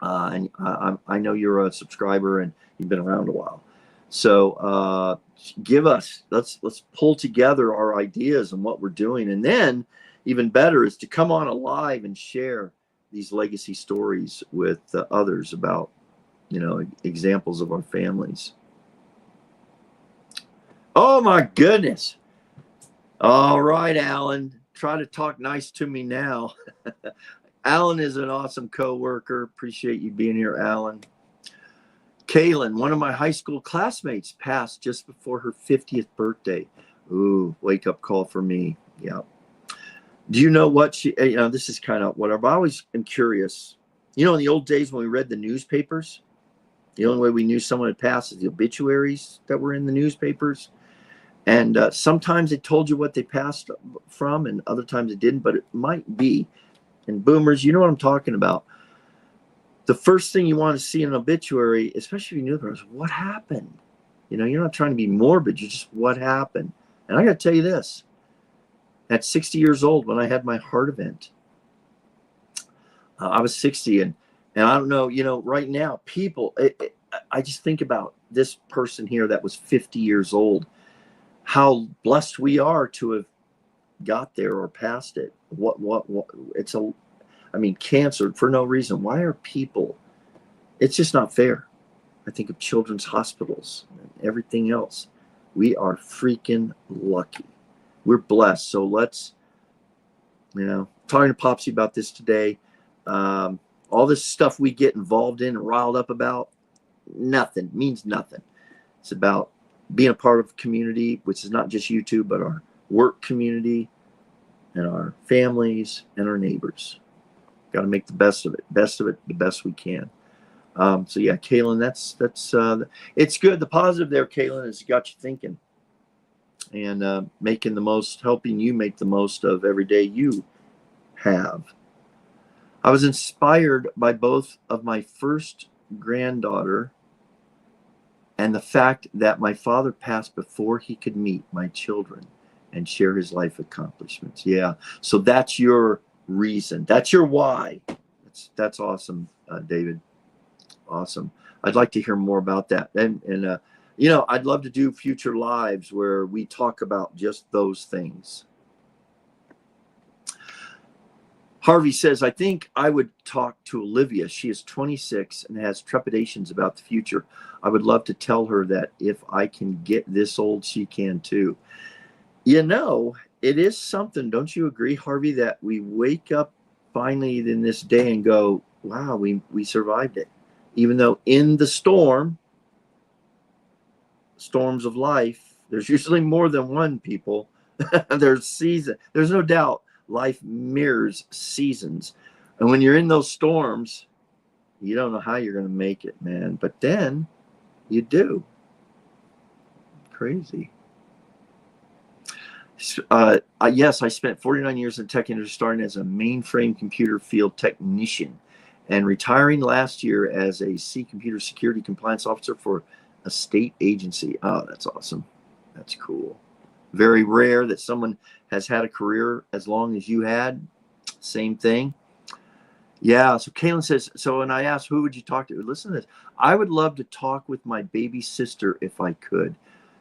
And I know you're a subscriber and you've been around a while. So give us, let's pull together our ideas and what we're doing. And then even better is to come on alive and share these legacy stories with others about, you know, examples of our families. Oh my goodness. All right, Alan, try to talk nice to me now. Alan is an awesome co-worker. Appreciate you being here, Alan. Kaylin, one of my high school classmates, passed just before her 50th birthday. Ooh, wake up call for me. Yeah. Do you know what she, you know, this is kind of whatever. I always am curious. You know, in the old days when we read the newspapers, the only way we knew someone had passed is the obituaries that were in the newspapers. And sometimes it told you what they passed from and other times it didn't, but it might be. And boomers, you know what I'm talking about. The first thing you want to see in an obituary, especially if you knew, is what happened. You know, you're not trying to be morbid. You're just what happened. And I got to tell you this. At 60 years old, when I had my heart event, I was 60. And I don't know, you know, right now, people, I just think about this person here that was 50 years old, how blessed we are to have got there or passed it. What it's a, I mean, cancer for no reason. Why are people, it's just not fair. I think of children's hospitals and everything else. We are freaking lucky. We're blessed. So let's, you know, talking to Popsy about this today. All this stuff we get involved in and riled up about, nothing, means nothing. It's about being a part of a community, which is not just YouTube, but our work community and our families and our neighbors. Got to make the best of it, the best we can. So yeah, Kaylin, that's it's good. The positive there, Kaylin, is got you thinking and making the most, helping you make the most of every day you have. I was inspired by both of my first granddaughter and the fact that my father passed before he could meet my children and share his life accomplishments. Yeah, so that's your reason. That's your why. That's awesome, David. Awesome. I'd like to hear more about that. And you know, I'd love to do future lives where we talk about just those things. Harvey says, I think I would talk to Olivia. She is 26 and has trepidations about the future. I would love to tell her that if I can get this old, she can too. You know, it is something, don't you agree, Harvey, that we wake up finally in this day and go, wow, we survived it. Even though in the storms of life, there's usually more than one, people. There's season. There's no doubt life mirrors seasons. And when you're in those storms, you don't know how you're going to make it, man. But then you do. Crazy. Yes, I spent 49 years in the tech industry, starting as a mainframe computer field technician and retiring last year as a C computer security compliance officer for a state agency. Oh, that's awesome. That's cool. Very rare that someone has had a career as long as you had. Same thing. Yeah, so Kaylin says, so when I asked who would you talk to, listen to this. I would love to talk with my baby sister if I could.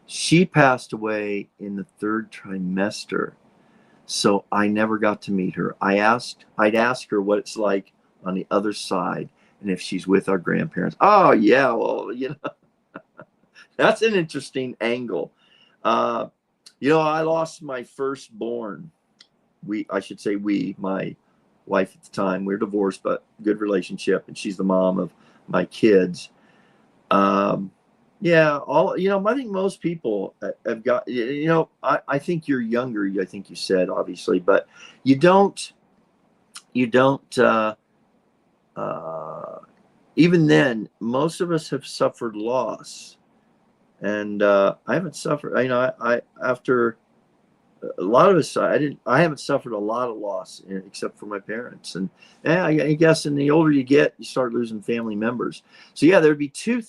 She passed away in the 3rd trimester, so I never got to meet her. I'd ask her what it's like on the other side and if she's with our grandparents. Oh, yeah, well, you know, that's an interesting angle. You know, I lost my firstborn. I should say my wife at the time, we were divorced, but good relationship, and she's the mom of my kids. Yeah, you know, I think most people have got, you know, I think you're younger, I think you said, obviously, but you don't even then, most of us have suffered loss, and I haven't suffered. I after a lot of us, I haven't suffered a lot of loss except for my parents. And yeah, I guess, and the older you get, you start losing family members. So yeah, there'd be two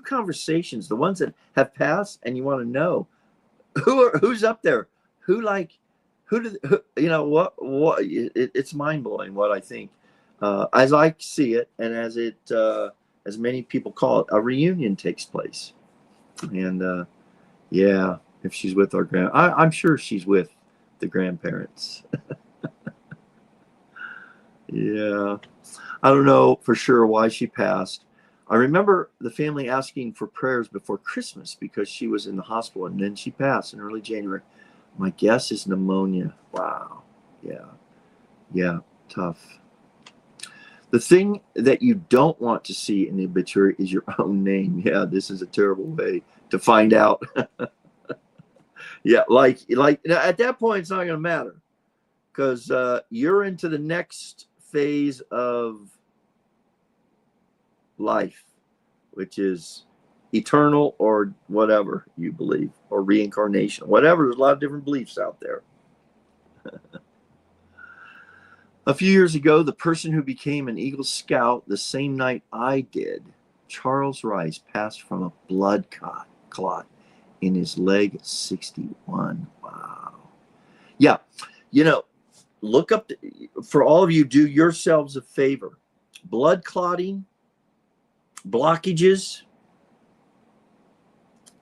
conversations, the ones that have passed, and you want to know who's up there, it's mind blowing what I think, as I see it, and as many people call it, a reunion takes place. And yeah, if she's with I'm sure she's with the grandparents. Yeah, I don't know for sure why she passed. I remember the family asking for prayers before Christmas because she was in the hospital, and then she passed in early January. My guess is pneumonia. Wow. Yeah, tough. The thing that you don't want to see in the obituary is your own name. Yeah, this is a terrible way to find out. Yeah, like at that point, it's not going to matter, because you're into the next phase of life, which is eternal, or whatever you believe, or reincarnation, whatever. There's a lot of different beliefs out there. A few years ago, the person who became an Eagle Scout the same night I did, Charles Rice, passed from a blood clot in his leg at 61. Wow. Yeah, look up, for all of you, do yourselves a favor. Blood clotting, blockages,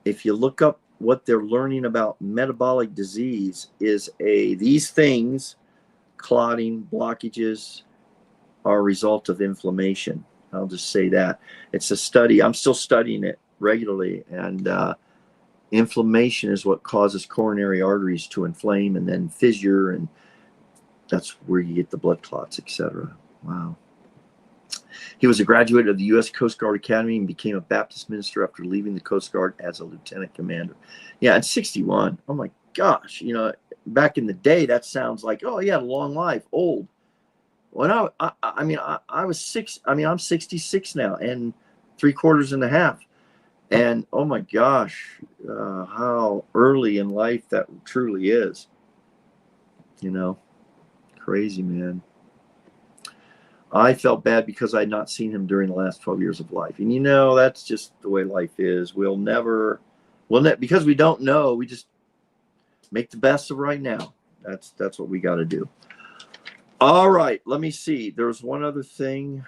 if you look up what they're learning about metabolic disease, is these things, clotting, blockages, are a result of inflammation. I'll just say that. It's a study. I'm still studying it regularly, and inflammation is what causes coronary arteries to inflame and then fissure, and that's where you get the blood clots, etc. Wow. He was a graduate of the U.S. Coast Guard Academy and became a Baptist minister after leaving the Coast Guard as a lieutenant commander. Yeah, at 61. Oh my gosh. Back in the day, that sounds like, oh, he had a long life, old. When I was six. I'm 66 now, and 3/4 and oh my gosh, how early in life that truly is. Crazy, man. I felt bad because I had not seen him during the last 12 years of life. And that's just the way life is. Because we don't know, we just make the best of right now. That's what we got to do. All right, let me see. There's one other thing.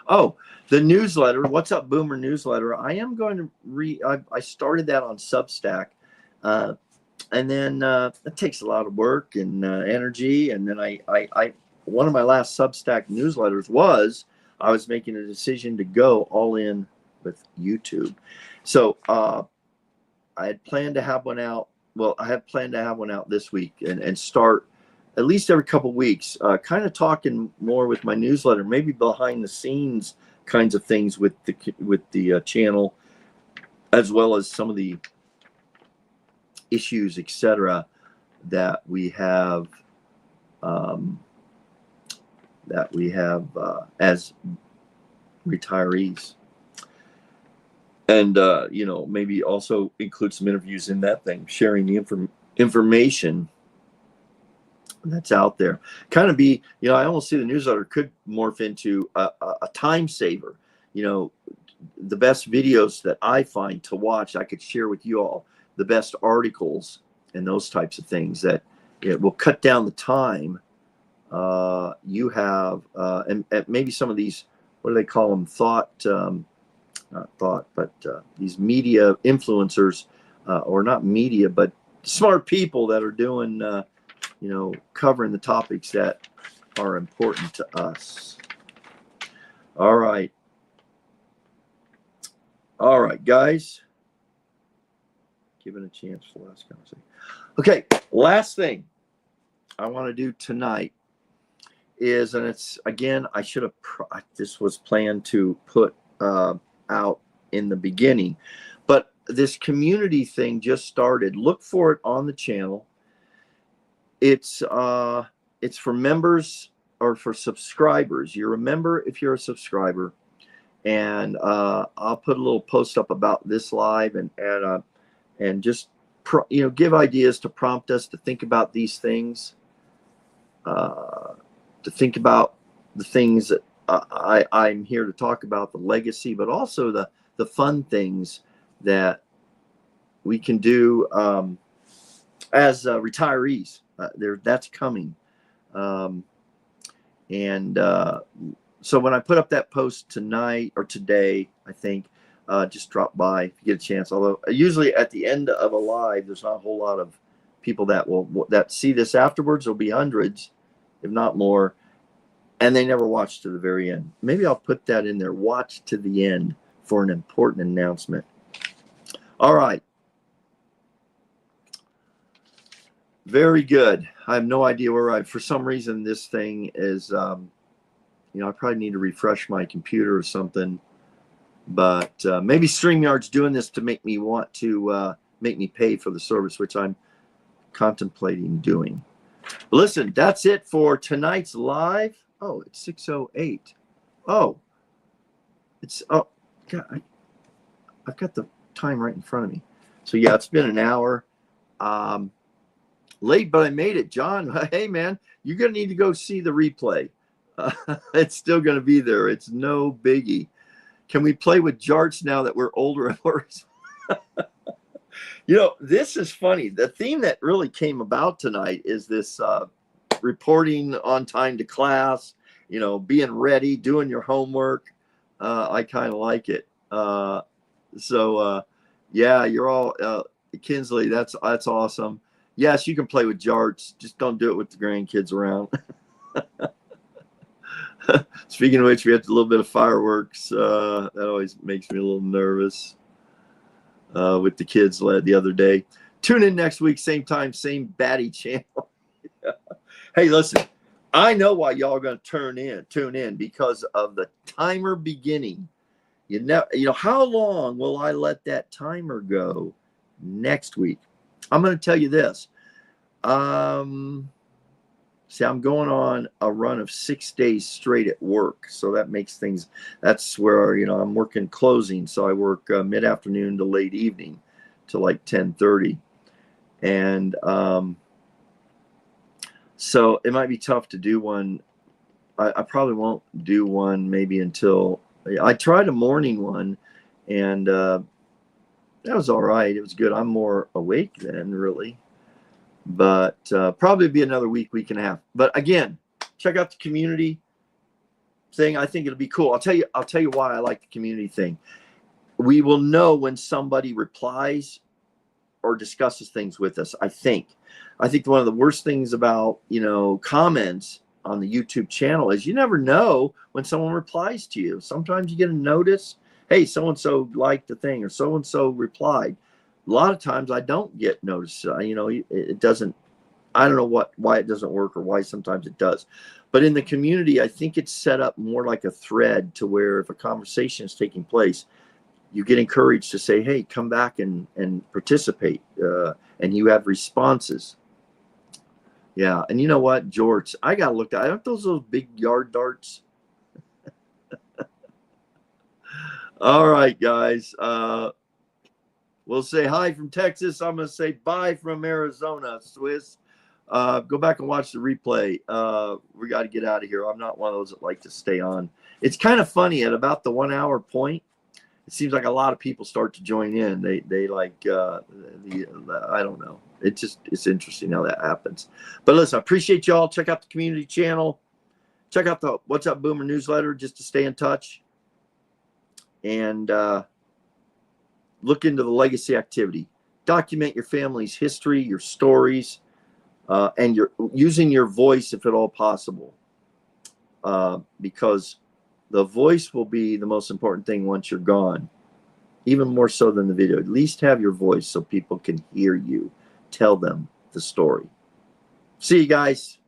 The newsletter, What's Up Boomer newsletter. I am going to I started that on Substack. And then it takes a lot of work and energy. And then I one of my last Substack newsletters was I was making a decision to go all in with YouTube. So I had planned to have one out. Well, I had planned to have one out this week and start at least every couple of weeks, kind of talking more with my newsletter, maybe behind the scenes kinds of things with the channel, as well as some of the issues, etc., that we have as retirees, and maybe also include some interviews in that thing, sharing the information that's out there. Kind of be, I almost see the newsletter could morph into a time saver. The best videos that I find to watch, I could share with you all. The best articles and those types of things that it will cut down the time you have, and maybe some of these, what do they call them? Not thought, but these media influencers, or not media, but smart people that are doing, covering the topics that are important to us. All right, guys. Given a chance for the last conversation. Okay, last thing I want to do tonight is, and it's, again, I should have, this was planned to put out in the beginning, but this community thing just started. Look for it on the channel. It's it's for members or for subscribers. You're a member if you're a subscriber. And I'll put a little post up about this live and just give ideas to prompt us to think about these things, to think about the things that I'm here to talk about, the legacy, but also the fun things that we can do as retirees. That's coming. So when I put up that post tonight or today, I think, just drop by if you get a chance. Although usually at the end of a live, there's not a whole lot of people that see this afterwards. There'll be hundreds, if not more, and they never watch to the very end. Maybe I'll put that in there. Watch to the end for an important announcement. All right. Very good. I have no idea where for some reason this thing is, I probably need to refresh my computer or something, but maybe StreamYard's doing this to make me want to make me pay for the service, which I'm contemplating doing. Listen, that's it for tonight's live. Oh, it's 6:08. Oh, God, I've got the time right in front of me. So yeah, it's been an hour. Late, but I made it. John, hey man, you're gonna need to go see the replay. It's still going to be there. It's no biggie. Can we play with jarts now that we're older and worse? This is funny. The theme that really came about tonight is this reporting on time to class, being ready, doing your homework. I kind of like it. Yeah, you're all Kinsley. That's awesome. Yes, you can play with jarts. Just don't do it with the grandkids around. Speaking of which, we had a little bit of fireworks. That always makes me a little nervous with the kids the other day. Tune in next week, same time, same batty channel. Hey, listen, I know why y'all are going to tune in because of the timer beginning. How long will I let that timer go next week? I'm going to tell you this. See, I'm going on a run of 6 days straight at work. So that's where, I'm working closing. So I work mid-afternoon to late evening to like 10:30. And so it might be tough to do one. I probably won't do one maybe until I tried a morning one, and that was all right. It was good. I'm more awake then, really. But probably be another week and a half. But again, check out the community thing. I think it'll be cool. I'll tell you why I like the community thing. We will know when somebody replies or discusses things with us. I think one of the worst things about comments on the YouTube channel is you never know when someone replies to you. Sometimes you get a notice, hey, so and so liked the thing or so and so replied. A lot of times I don't get noticed. It doesn't. I don't know why it doesn't work or why sometimes it does. But in the community, I think it's set up more like a thread to where if a conversation is taking place, you get encouraged to say, hey, come back and participate. And you have responses. Yeah. And you know what, Jorts, I got to look at, aren't those big yard darts? All right, guys. We'll say hi from Texas. I'm going to say bye from Arizona, Swiss. Go back and watch the replay. We got to get out of here. I'm not one of those that like to stay on. It's kind of funny at about the 1 hour point. It seems like a lot of people start to join in. They like, I don't know. It's interesting how that happens. But listen, I appreciate y'all. Check out the community channel. Check out the What's Up Boomer newsletter just to stay in touch. And look into the legacy activity. Document your family's history, your stories, and using your voice if at all possible. Because the voice will be the most important thing once you're gone, even more so than the video. At least have your voice so people can hear you tell them the story. See you guys.